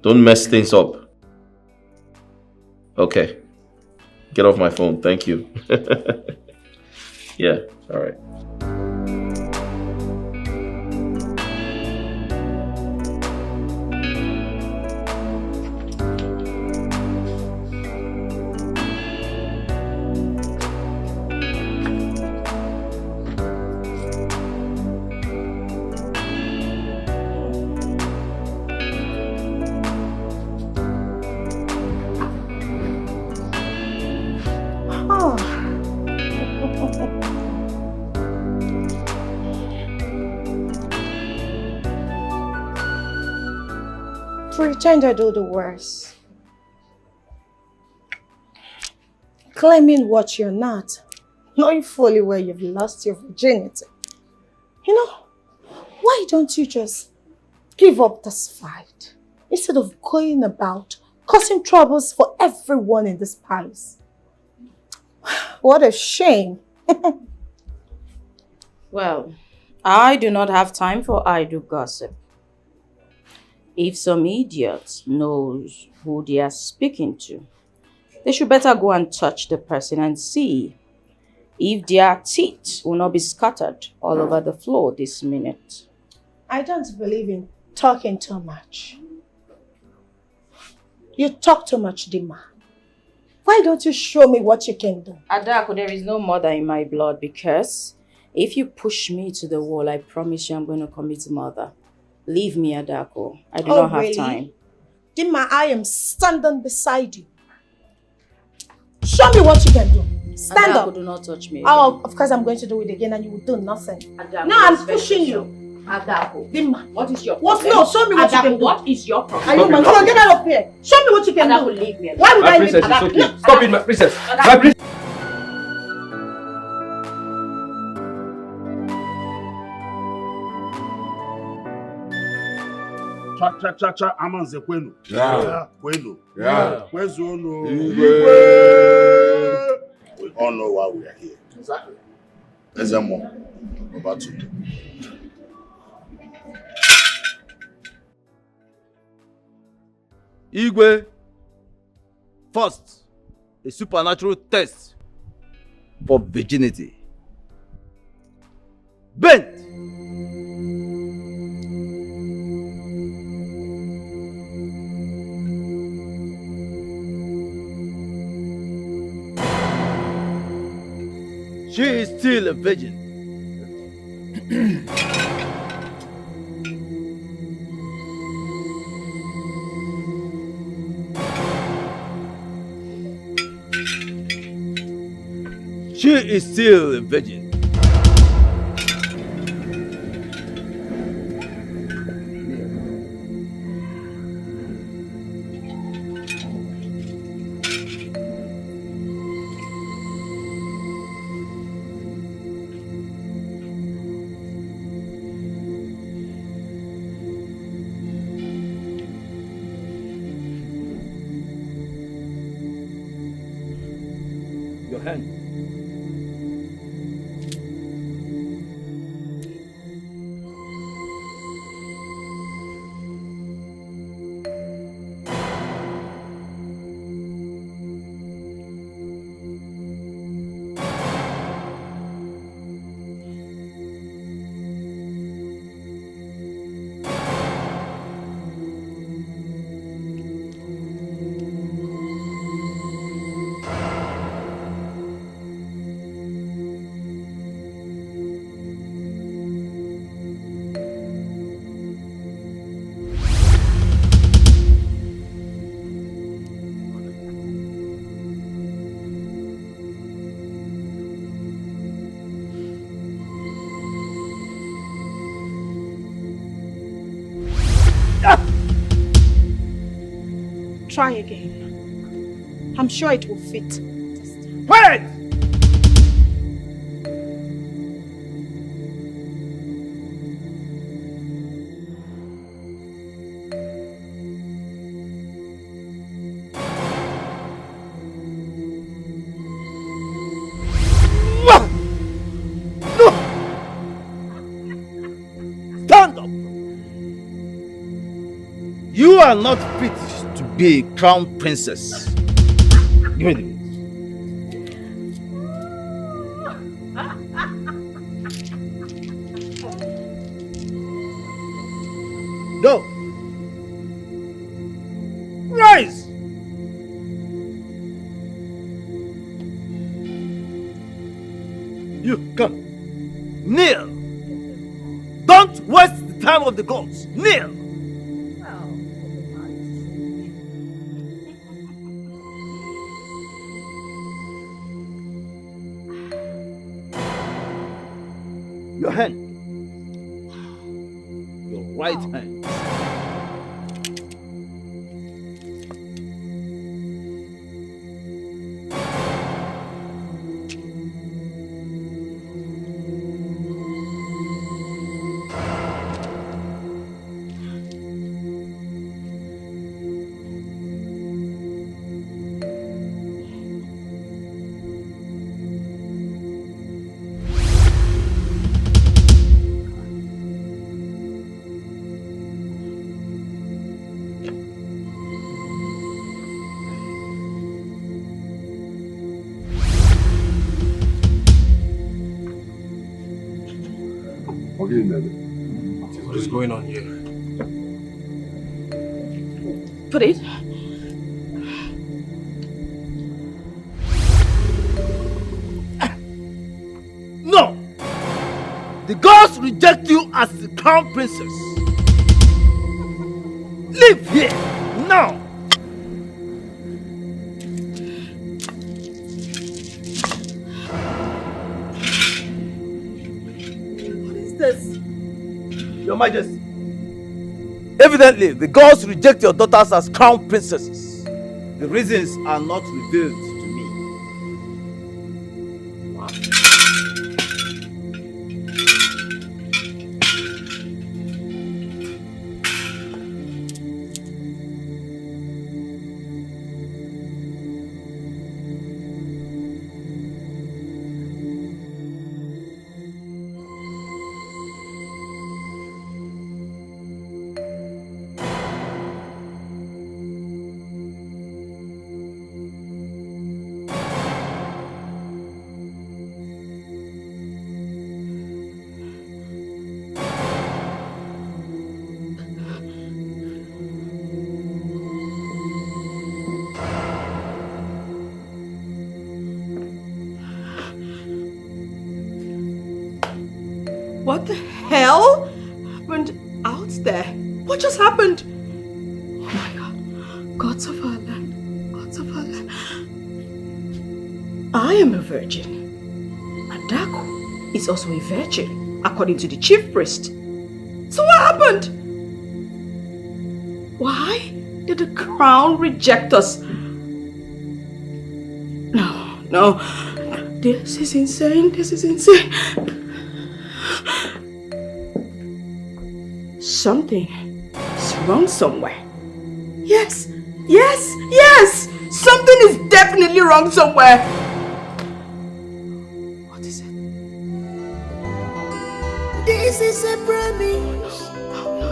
Don't mess things up. Okay. Get off my phone, thank you. Yeah, all right. Pretend I do the worst. Claiming what you're not, knowing fully well you've lost your virginity. You know, why don't you just give up this fight instead of going about causing troubles for everyone in this palace? What a shame. Well, I do not have time for idle gossip. If some idiot knows who they are speaking to, they should better go and touch the person and see if their teeth will not be scattered all over the floor this minute. I don't believe in talking too much. You talk too much, Dima. Why don't you show me what you can do? Adako, there is no murder in my blood because if you push me to the wall, I promise you I'm going to commit murder. Leave me, Adako. I do not have time. Dima, I am standing beside you. Show me what you can do. Stand Adako, up. do not touch me. Oh, of course I'm going to do it again and you will do nothing. Adako, No, I'm pushing you. Adako, Dima, what is your what? problem? No, show me what you can do. What is your problem? Are you man? Come on, get out of here. Show me what you can Adako, do. leave me alone. Why would My I princess, leave? it's okay. Stop it, my princess. My princess. Cha Amanze kwenu. Yeah. Kwenu. Yeah. Kwezuonu. Igwe. We all know why we are here. Exactly. Ezemo. About to. Igwe, first, a supernatural test for virginity. Bent! She is still a virgin. She is still a virgin. Your hand. Try again. I'm sure it will fit. Wait! No! Stand up! You are not fit to be a crown princess. Give me the bit. Go! Rise! You, come. Kneel! Don't waste the time of the gods. Kneel! Your hand. Your right hand. What is going on here? Put it. No! The gods reject you as the crown princess. Leave here now! What is this? Your Majesty, evidently the gods reject your daughters as crown princesses. The reasons are not revealed to me. hell happened out there? What just happened? Oh my God. Gods of our land. Gods of our land. I am a virgin. And Daku is also a virgin, according to the chief priest. So what happened? Why did the crown reject us? No. This is insane. This is insane. Something is wrong somewhere. Yes. Something is definitely wrong somewhere. What is it? This is a promise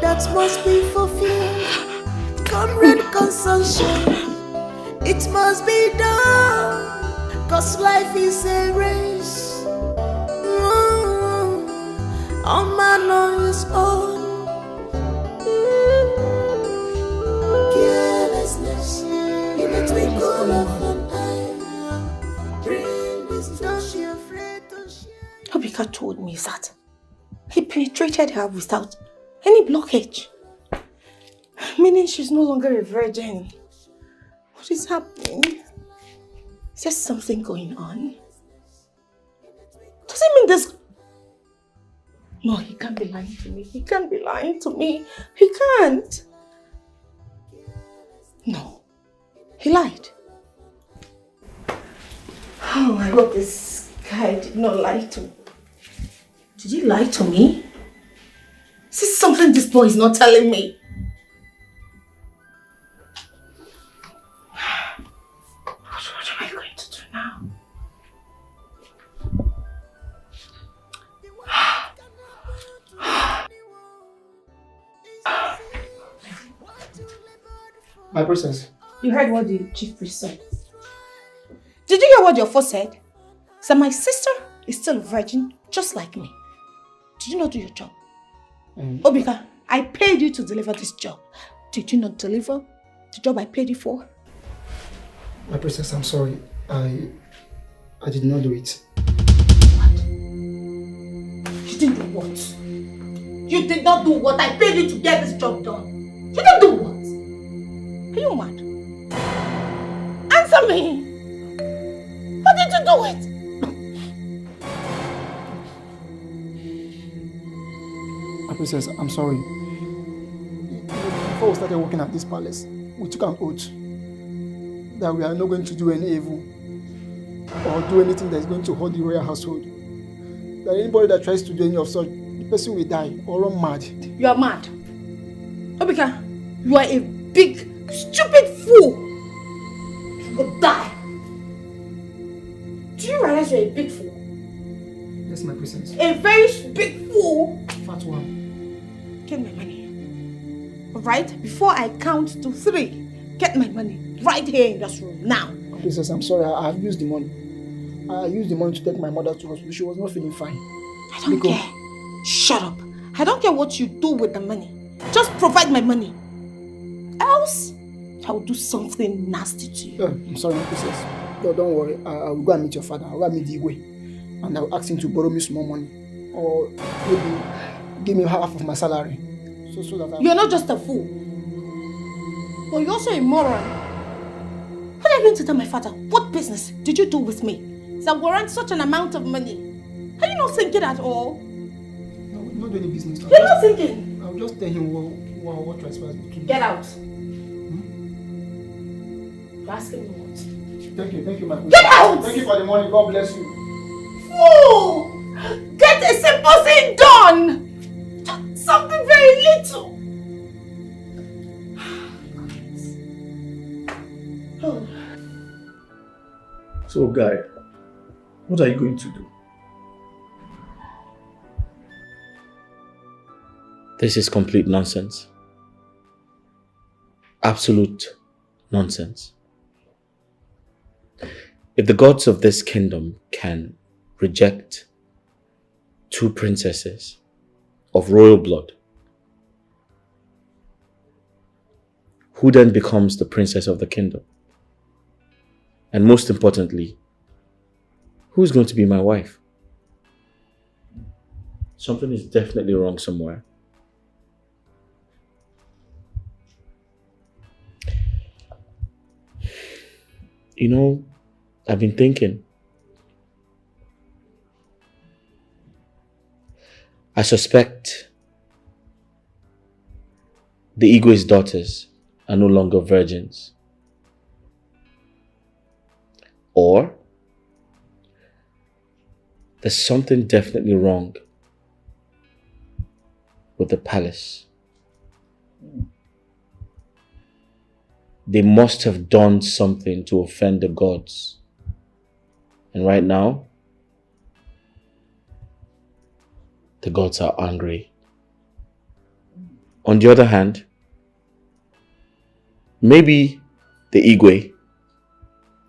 that must be fulfilled. Comrade consumption, it must be done. 'Cause life is a race. All man on his own. Carelessness in the twinkle of an eye. Bring this, don't be afraid, don't share. Obika told me that he penetrated her without any blockage. Meaning she's no longer a virgin. What is happening? Is there something going on? Does it mean this? No, he can't be lying to me. He can't be lying to me. He can't. No. He lied. Oh, I hope this guy did not lie to me. Did he lie to me? Is this something this boy is not telling me? What am I going to do now? My princess. You heard what the chief priest said. Did you hear what your first said? So my sister is still a virgin, just like me. Did you not do your job? Obika, I paid you to deliver this job. Did you not deliver the job I paid you for? My princess, I'm sorry. I did not do it. What? You didn't do what? You did not do what? I paid you to get this job done. You didn't do what? Are you mad? Answer me! Why did you do it? My princess, I'm sorry. Before we started working at this palace, we took an oath that we are not going to do any evil or do anything that is going to hurt the royal household. That anybody that tries to do any of such, the person will die or run mad. You are mad. Obika, you are a big, stupid fool. You will die. Do you realize you're a big fool? Yes, my princess. A very big fool. Fat one. Get my money. Alright? Before I count to 3, get my money right here in this room now. Princess, I'm sorry. I have used the money. I used the money to take my mother to hospital. She was not feeling fine. I don't care. Shut up. I don't care what you do with the money. Just provide my money. Else, I will do something nasty to you. I'm sorry, princess. No, don't worry. I will go and meet your father. I will go and meet the Igwe. And I will ask him to borrow me some more money. Or maybe give me half of my salary. So that You're not just a fool. But you're also a moron. What are you going to tell my father? What business did you do with me? That warrants such an amount of money? Are you not thinking at all? No, not doing any business. You're not thinking? I'll just tell him what transpires between. Get out. You're asking me what? Thank you, my princess. Get out! Thank you for the money. God bless you. Fool! Get a simple thing done! Something very little. So, Guy, what are you going to do? This is complete nonsense. Absolute nonsense. If the gods of this kingdom can reject 2 princesses of royal blood, who then becomes the princess of the kingdom? And most importantly, who's going to be my wife? Something is definitely wrong somewhere. You know, I've been thinking. I suspect the Igwe's daughters are no longer virgins. Or there's something definitely wrong with the palace. They must have done something to offend the gods. And right now, the gods are angry. On the other hand, maybe the Igwe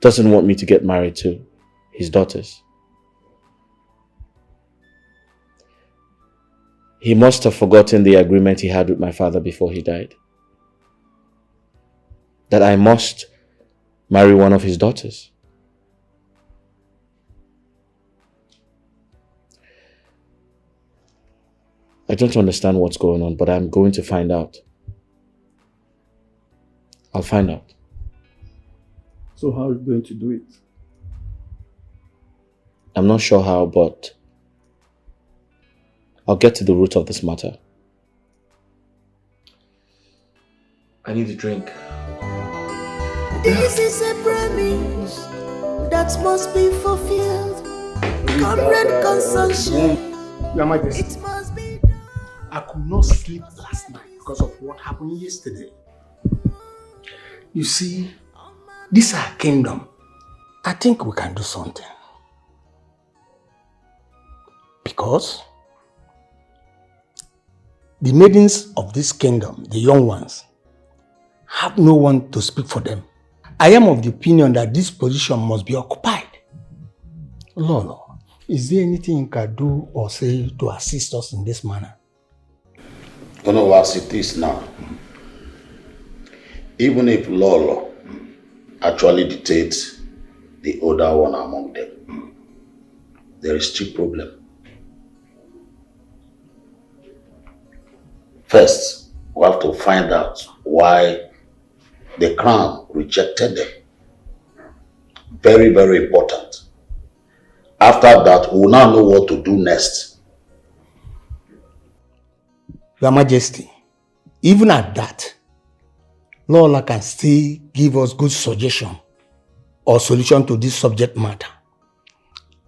doesn't want me to get married to his daughters. He must have forgotten the agreement he had with my father before he died. That I must marry one of his daughters. I don't understand what's going on, but I'm going to find out. I'll find out. So how are you going to do it? I'm not sure how, but I'll get to the root of this matter. I need a drink. This is a promise that must be fulfilled. Comrade consumption. Your Majesty, It must be. I could not sleep last night because of what happened yesterday. You see, this is our kingdom. I think we can do something. Because the maidens of this kingdom, the young ones, have no one to speak for them. I am of the opinion that this position must be occupied. Lolo, is there anything you can do or say to assist us in this manner? You know, as it is now, even if Lolo actually dictates the older one among them, there is still problem. First, we have to find out why the crown rejected them. Very, very important. After that, we will now know what to do next. Your Majesty, even at that, Lola can still give us good suggestion or solution to this subject matter.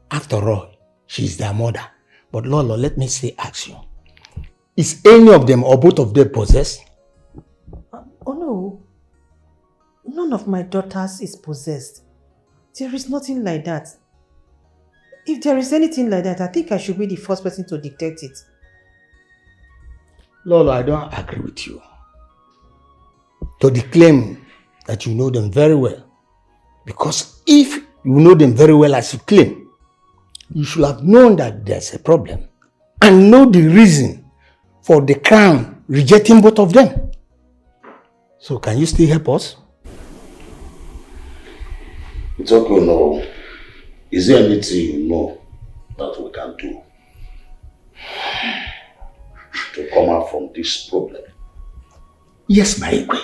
After all, she is their mother. But Lola, let me ask you, is any of them or both of them possessed? Oh no. None of my daughters is possessed. There is nothing like that. If there is anything like that, I think I should be the first person to detect it. Lolo, I don't agree with you. To the claim that you know them very well. Because if you know them very well as you claim, you should have known that there's a problem and know the reason for the crown rejecting both of them. So can you still help us? It's okay, no. Is there anything you know that we can do to come out from this problem? Yes, my Igwe.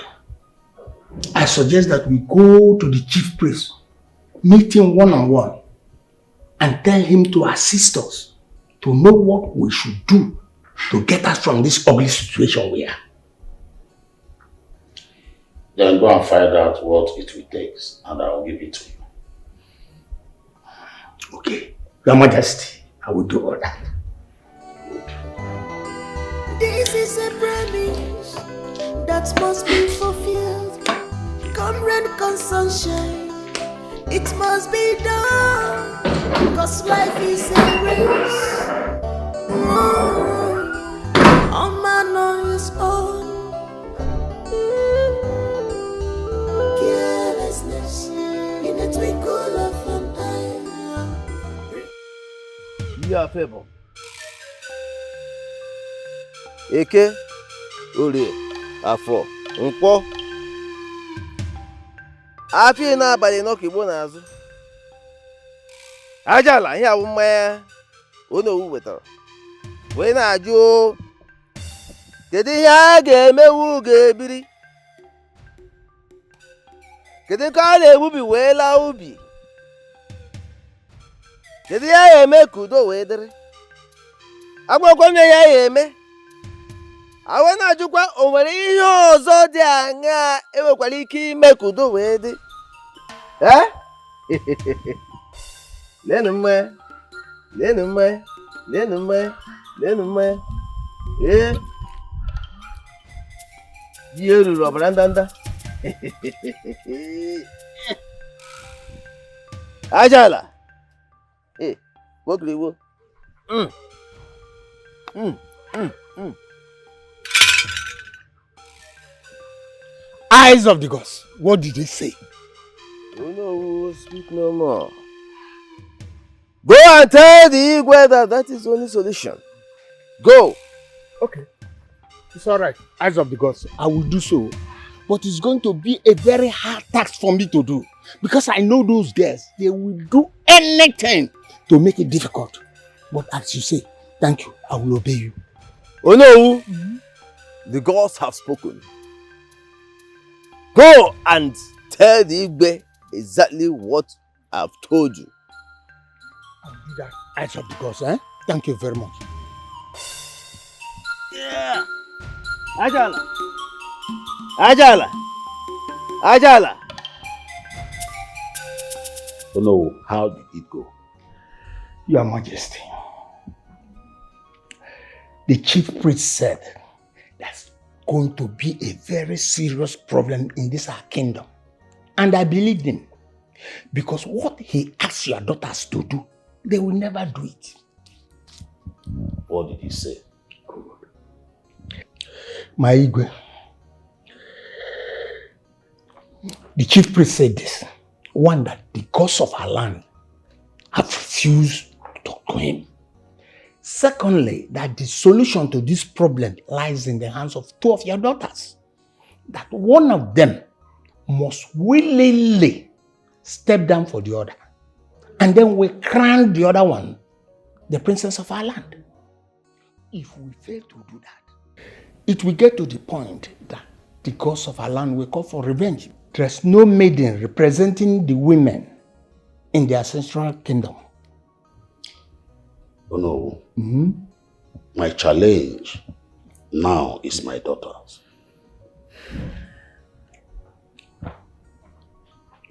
I suggest that we go to the chief priest, meet him one-on-one, and tell him to assist us to know what we should do to get us from this ugly situation we are. Then go and find out what it will take, and I will give it to you. Okay, Your Majesty, I will do all that. This is a promise that must be fulfilled. Comrade consumption, it must be done. Cause life is a race. A man on his own. Carelessness in a twinkle of an eye. Your favor. Eke, Orie, Afọ, Nkwọ. Afọ n'abalị n'ọkigbo n'azụ. Ajala ihe awụ mmanya onye owu wetara. wee na-ajụ kedu ihe a ga-emewu ga-ebiri kedu ka a na-egbubi wee laa ubi kedu ihe a ga-eme ka udo wee dịrị agwakwa nne ya eme awe na-ajụkwa o nwere ihe ọzọ dị aṅaa enwekwara ike ime ka udo wee dị leenụ mmanya leenụ mmanya leenụ mmanya leenụ mmanya ji eruru ọbara ndanda ajala wogiriwo Eyes of the gods, what did they say? Oh no, speak no more. Go and tell the Igwe that is the only solution. Go. Okay. It's all right. Eyes of the gods, I will do so. But it's going to be a very hard task for me to do. Because I know those girls, they will do anything to make it difficult. But as you say, thank you, I will obey you. Oh no, the gods have spoken. Go and tell the Igwe exactly what I've told you. I'll do that. Eyes of the gods, eh? Thank you very much. Yeah. Ajala. Ajala. Ajala. Oh no, how did it go? Your Majesty, the chief priest said that's going to be a very serious problem in this our kingdom. And I believed him. Because what he asked your daughters to do, they will never do it. What did he say? My Igwe, the chief priest said this. One, that the gods of our land have refused to talk to him. Secondly, that the solution to this problem lies in the hands of two of your daughters. That one of them must willingly step down for the other. And then we crown the other one the princess of our land. If we fail to do that, it will get to the point that the gods of our land will call for revenge. There's no maiden representing the women in the ancestral kingdom. Oh no. My challenge now is my daughters.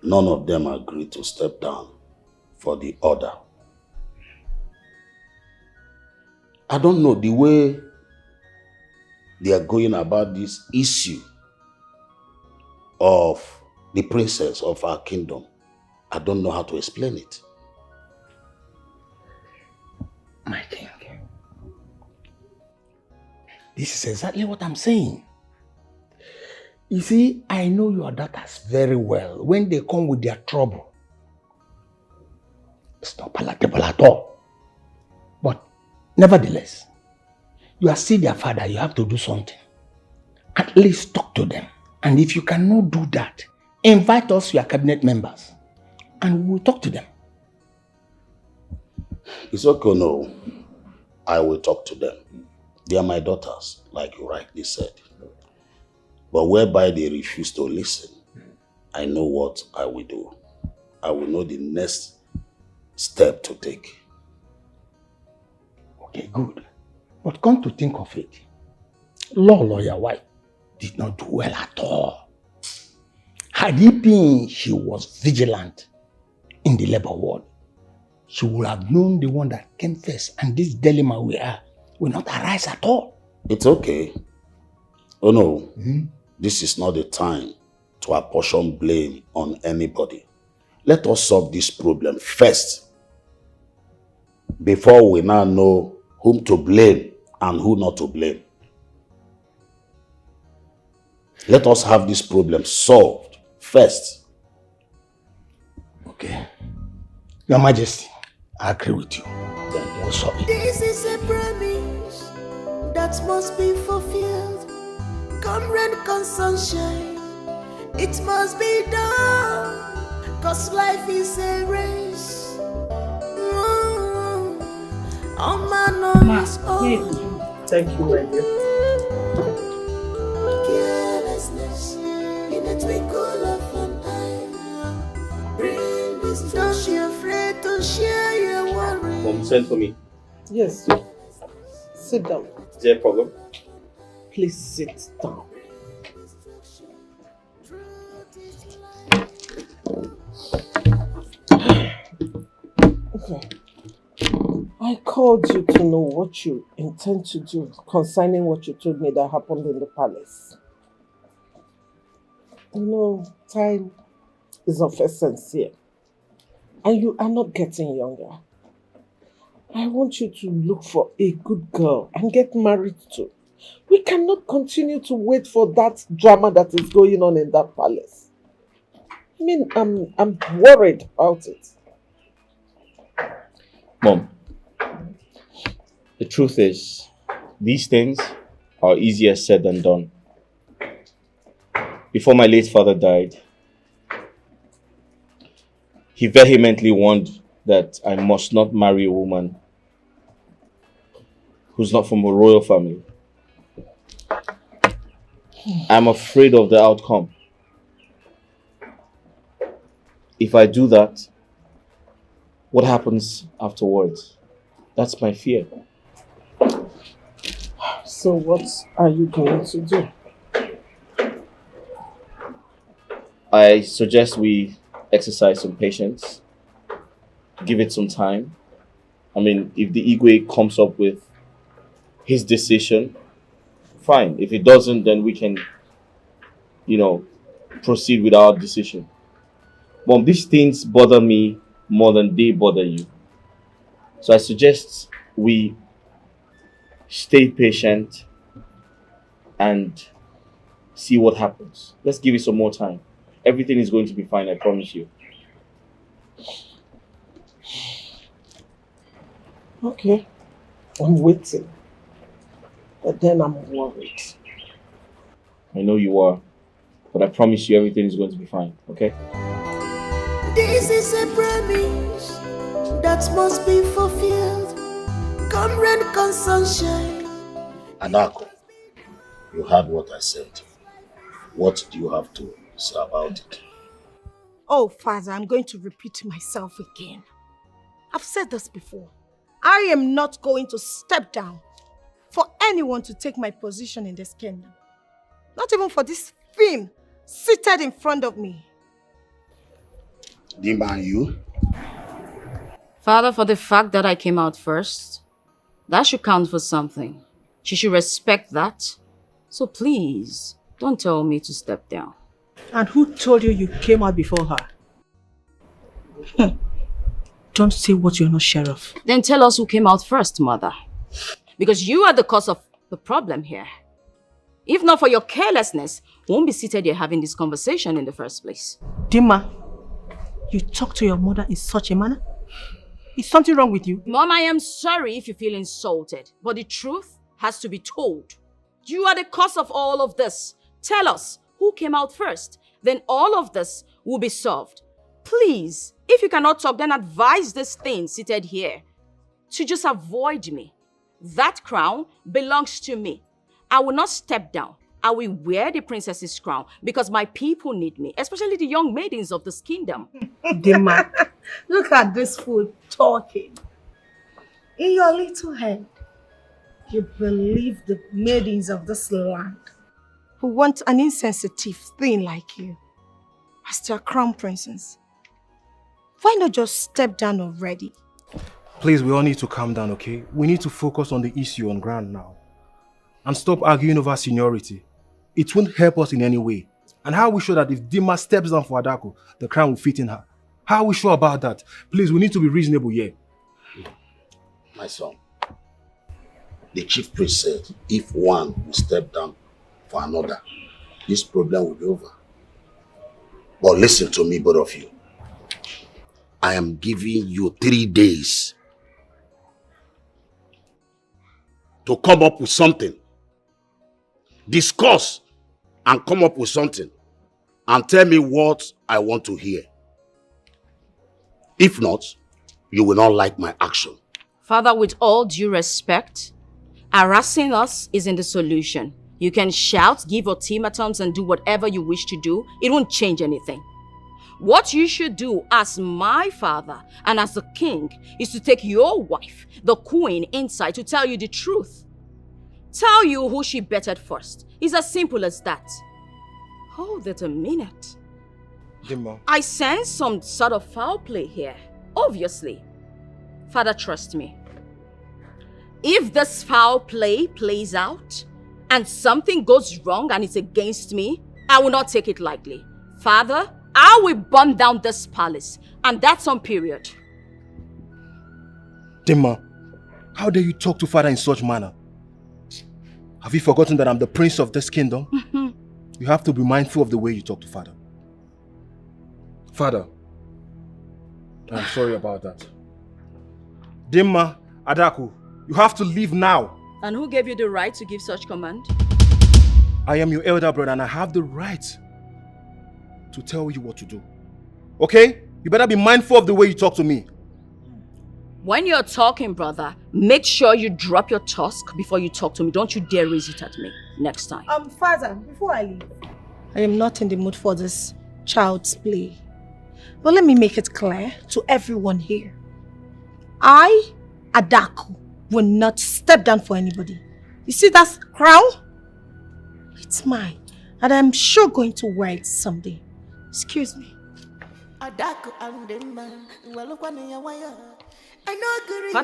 None of them agreed to step down for the order. I don't know the way they are going about this issue of the princess of our kingdom. I don't know how to explain it. My king, this is exactly what I'm saying. You see, I know your daughters very well. When they come with their trouble, it's not palatable at all. But nevertheless, you are still their father. You have to do something. At least talk to them. And if you cannot do that, invite us, your cabinet members, and we'll talk to them. It's okay, no. I will talk to them. They are my daughters, like you rightly said. But whereby they refuse to listen, I know what I will do. I will know the next step to take. Okay, good. But come to think of it, Lolo, your wife, did not do well at all. Had it been she was vigilant in the labor ward, she would have known the one that came first, and this dilemma we are will not arise at all. It's okay. Oh no, this is not the time to apportion blame on anybody. Let us solve this problem first, before we now know whom to blame and who not to blame. Let us have this problem solved first. Okay. Your Majesty, I agree with you. Then we'll solve it. This is a promise that must be fulfilled. Come rain, come sunshine, it must be done. Cause life is a race. Oh man, Ma, here you go. Thank you, my dear. Carelessness in a twinkle of an eye. Bring this, don't be afraid to share your worry. Mom, send for me. Yes. Sit down. Is there a problem? Please sit down. Okay. I called you to know what you intend to do concerning what you told me that happened in the palace. You know, time is of essence here. And you are not getting younger. I want you to look for a good girl and get married to. We cannot continue to wait for that drama that is going on in that palace. I mean, I'm worried about it. Mom, the truth is, these things are easier said than done. Before my late father died, he vehemently warned that I must not marry a woman who's not from a royal family. I'm afraid of the outcome. If I do that, what happens afterwards? That's my fear. So what are you going to do? I suggest we exercise some patience, give it some time. I mean, if the Igwe comes up with his decision, fine. If it doesn't, then we can, proceed with our decision. Mom, these things bother me more than they bother you. So I suggest we stay patient and see what happens. Let's give it some more time. Everything is going to be fine, I promise you. Okay, I'm waiting. But then I'm worried. I know you are, but I promise you everything is going to be fine, okay? This is a promise that must be fulfilled. Come rain, come sunshine. Anako, you heard what I said. What do you have to say about it? Oh, Father, I'm going to repeat myself again. I've said this before. I am not going to step down for anyone to take my position in this kingdom. Not even for this fiend seated in front of me. Dimba, and you? Father, for the fact that I came out first, that should count for something. She should respect that. So please, don't tell me to step down. And who told you you came out before her? Don't say what you're not sure of. Then tell us who came out first, Mother. Because you are the cause of the problem here. If not for your carelessness, we won't be seated here having this conversation in the first place. Dima, you talk to your mother in such a manner? Is something wrong with you? Mom, I am sorry if you feel insulted, but the truth has to be told. You are the cause of all of this. Tell us who came out first. Then all of this will be solved. Please, if you cannot talk, then advise this thing seated here to just avoid me. That crown belongs to me. I will not step down. I will wear the princess's crown because my people need me, especially the young maidens of this kingdom. Dima, look at this fool talking. In your little head, you believe the maidens of this land who want an insensitive thing like you as their crown princess. Why not just step down already? Please, we all need to calm down, okay? We need to focus on the issue on ground now. And stop arguing over seniority. It won't help us in any way. And how are we sure that if Dima steps down for Adako, the crown will fit in her? How are we sure about that? Please, we need to be reasonable here. My son, the chief priest said if one will step down for another, this problem will be over. But listen to me, both of you. I am giving you 3 days to come up with something. Discuss and come up with something and tell me what I want to hear. If not, you will not like my action. Father, with all due respect, harassing us isn't the solution. You can shout, give ultimatums, and do whatever you wish to do. It won't change anything. What you should do as my father and as the king is to take your wife, the queen, inside to tell you the truth. Tell you who she bettered first. It's as simple as that. Hold it a minute. Dimma. I sense some sort of foul play here. Obviously. Father, trust me. If this foul play plays out and something goes wrong and it's against me, I will not take it lightly. Father, I will burn down this palace, and that's on period. Dimma, how dare you talk to father in such manner? Have you forgotten that I'm the prince of this kingdom? You have to be mindful of the way you talk to father. Father, I'm sorry about that. Dimma, Adaku, you have to leave now. And who gave you the right to give such command? I am your elder brother and I have the right to tell you what to do. Okay? You better be mindful of the way you talk to me. When you're talking, brother, make sure you drop your tusk before you talk to me. Don't you dare raise it at me next time. Father, before I leave, I am not in the mood for this child's play. But let me make it clear to everyone here. I, Adaku, will not step down for anybody. You see that crown? It's mine. And I'm sure going to wear it someday. Excuse me. But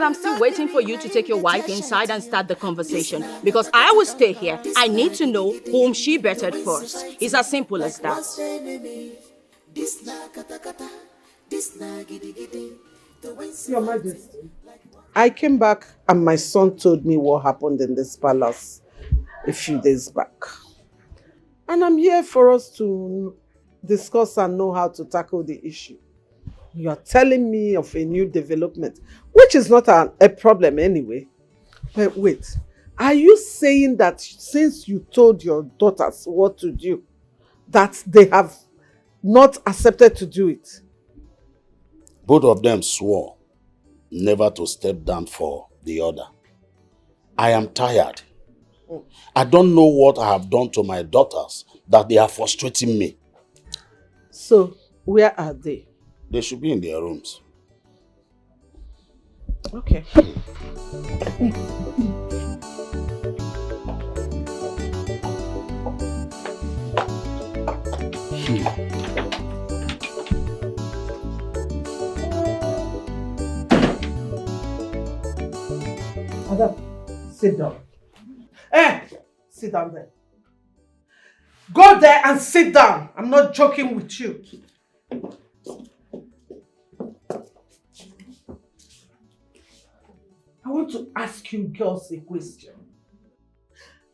I'm still waiting for you to take your wife inside and start the conversation. Because I will stay here. I need to know whom she bettered first. It's as simple as that. Your Majesty, I came back and my son told me what happened in this palace a few days back. And I'm here for us to discuss and know how to tackle the issue. You're telling me of a new development, which is not a problem anyway. But wait, are you saying that since you told your daughters what to do, that they have not accepted to do it? Both of them swore never to step down for the other. I am tired. I don't know what I have done to my daughters that they are frustrating me. So, where are they? They should be in their rooms. Okay. Madam, sit down. Sit down there. Go there and sit down. I'm not joking with you. I want to ask you girls a question.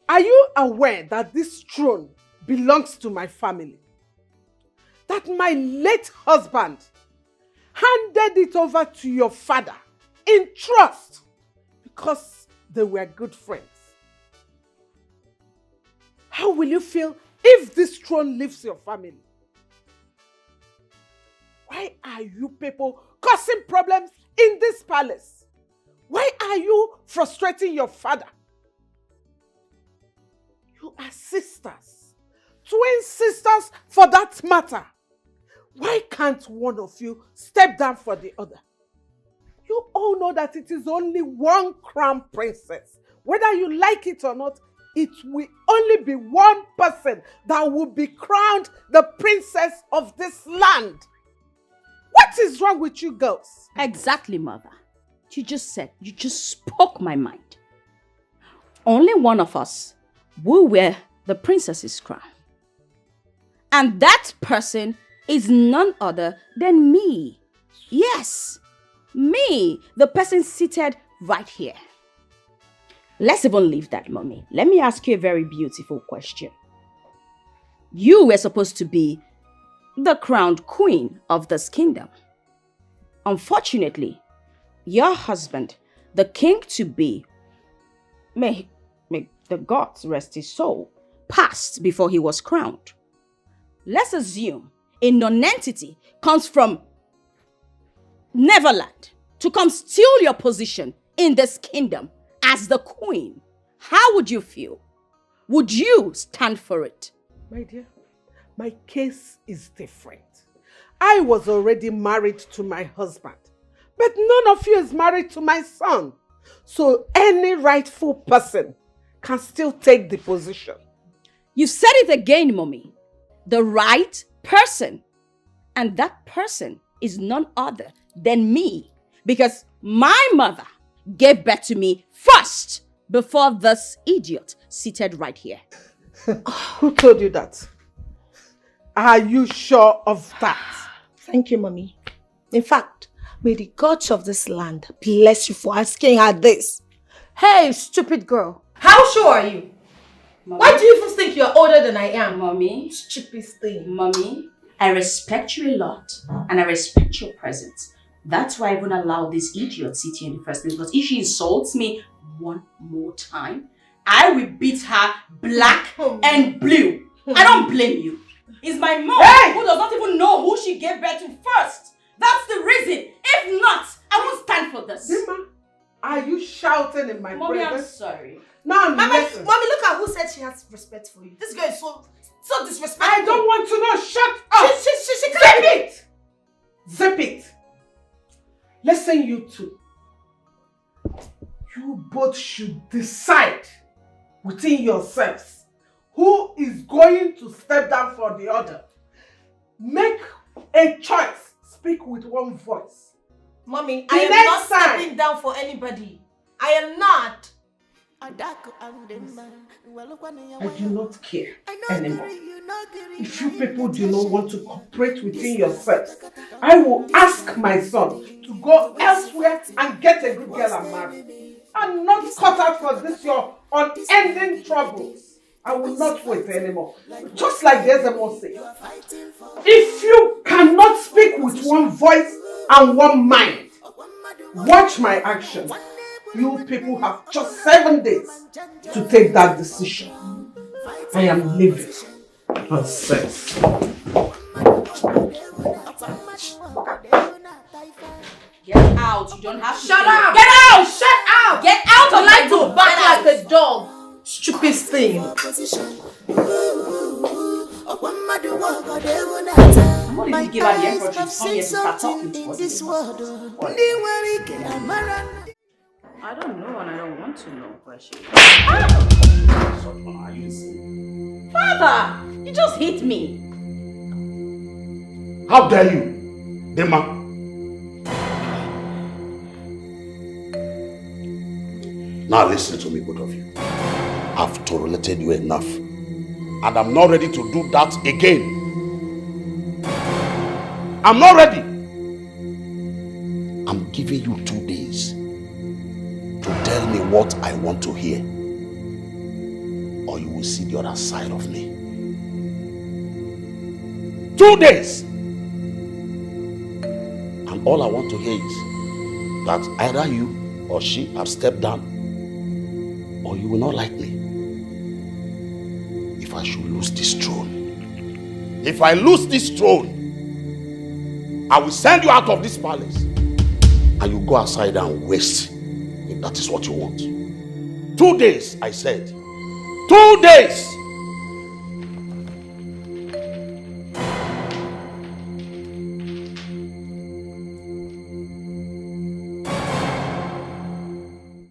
Are you aware that this throne belongs to my family? That my late husband handed it over to your father in trust because they were good friends. How will you feel if this throne leaves your family? Why are you people causing problems in this palace? Why are you frustrating your father? You are sisters, twin sisters for that matter. Why can't one of you step down for the other? You all know that it is only one crown princess. Whether you like it or not, it will only be one person that will be crowned the princess of this land. What is wrong with you girls? Exactly, mother. You just spoke my mind. Only one of us will wear the princess's crown. And that person is none other than me. Yes, me, the person seated right here. Let's even leave that, mommy. Let me ask you a very beautiful question. You were supposed to be the crowned queen of this kingdom. Unfortunately, your husband, the king-to-be, may the gods rest his soul, passed before he was crowned. Let's assume a non-entity comes from Neverland to come steal your position in this kingdom as the queen, how would you feel? Would you stand for it? My dear, my case is different. I was already married to my husband, but none of you is married to my son. So any rightful person can still take the position. You said it again, Mommy. The right person. And that person is none other than me. Because my mother gave birth to me first before this idiot seated right here. Who told you that? Are you sure of that? Thank you, Mommy. In fact, may the gods of this land bless you for asking her this. Hey, stupid girl. How sure are you? Mommy? Why do you even think you're older than I am? Mommy? Stupid thing. Mommy, I respect you a lot and I respect your presence. That's why I won't allow this idiot sit here in the first place. Because if she insults me one more time, I will beat her black and blue. I don't blame you. It's my mom who does not even know who she gave birth to first. That's the reason. If not, I won't stand for this. Dima, are you shouting in my Mommy, presence? I'm sorry. Now Mommy, listen. look at who said she has respect for you. This girl is so disrespectful. I don't want to know. Shut up. She Zip it. Zip it. Listen, you two. You both should decide within yourselves who is going to step down for the other. Make a choice. Speak with one voice. Mommy, The I am next not time. stepping down for anybody. I am not. I do not care anymore. If you people do not want to cooperate within yourselves, I will ask my son to go elsewhere and get a good girl and marry. I'm not cut out for this your unending troubles. I will not wait anymore. Just like the SMO say, if you cannot speak with one voice and one mind, watch my action. You people have just 7 days to take that decision. I am leaving. Nonsense. Get out. You don't have to Shut stay. up! Get out! Shut up! Get out of my You door! like to bark like a dog. Stupid thing. What did you give her the effort to come here to start talking to us? I don't know and I don't want to know, Precious. Father, you just hit me. How dare you, Dema? Now listen to me, both of you. I've tolerated you enough. And I'm not ready to do that again. I'm not ready. I'm giving you 2 days to tell me what I want to hear. Or you will see the other side of me. 2 days. And all I want to hear is that either you or she have stepped down, or you will not like me. If I should lose this throne, if I lose this throne, I will send you out of this palace and you go outside and waste, if that is what you want. 2 days, I said. 2 days.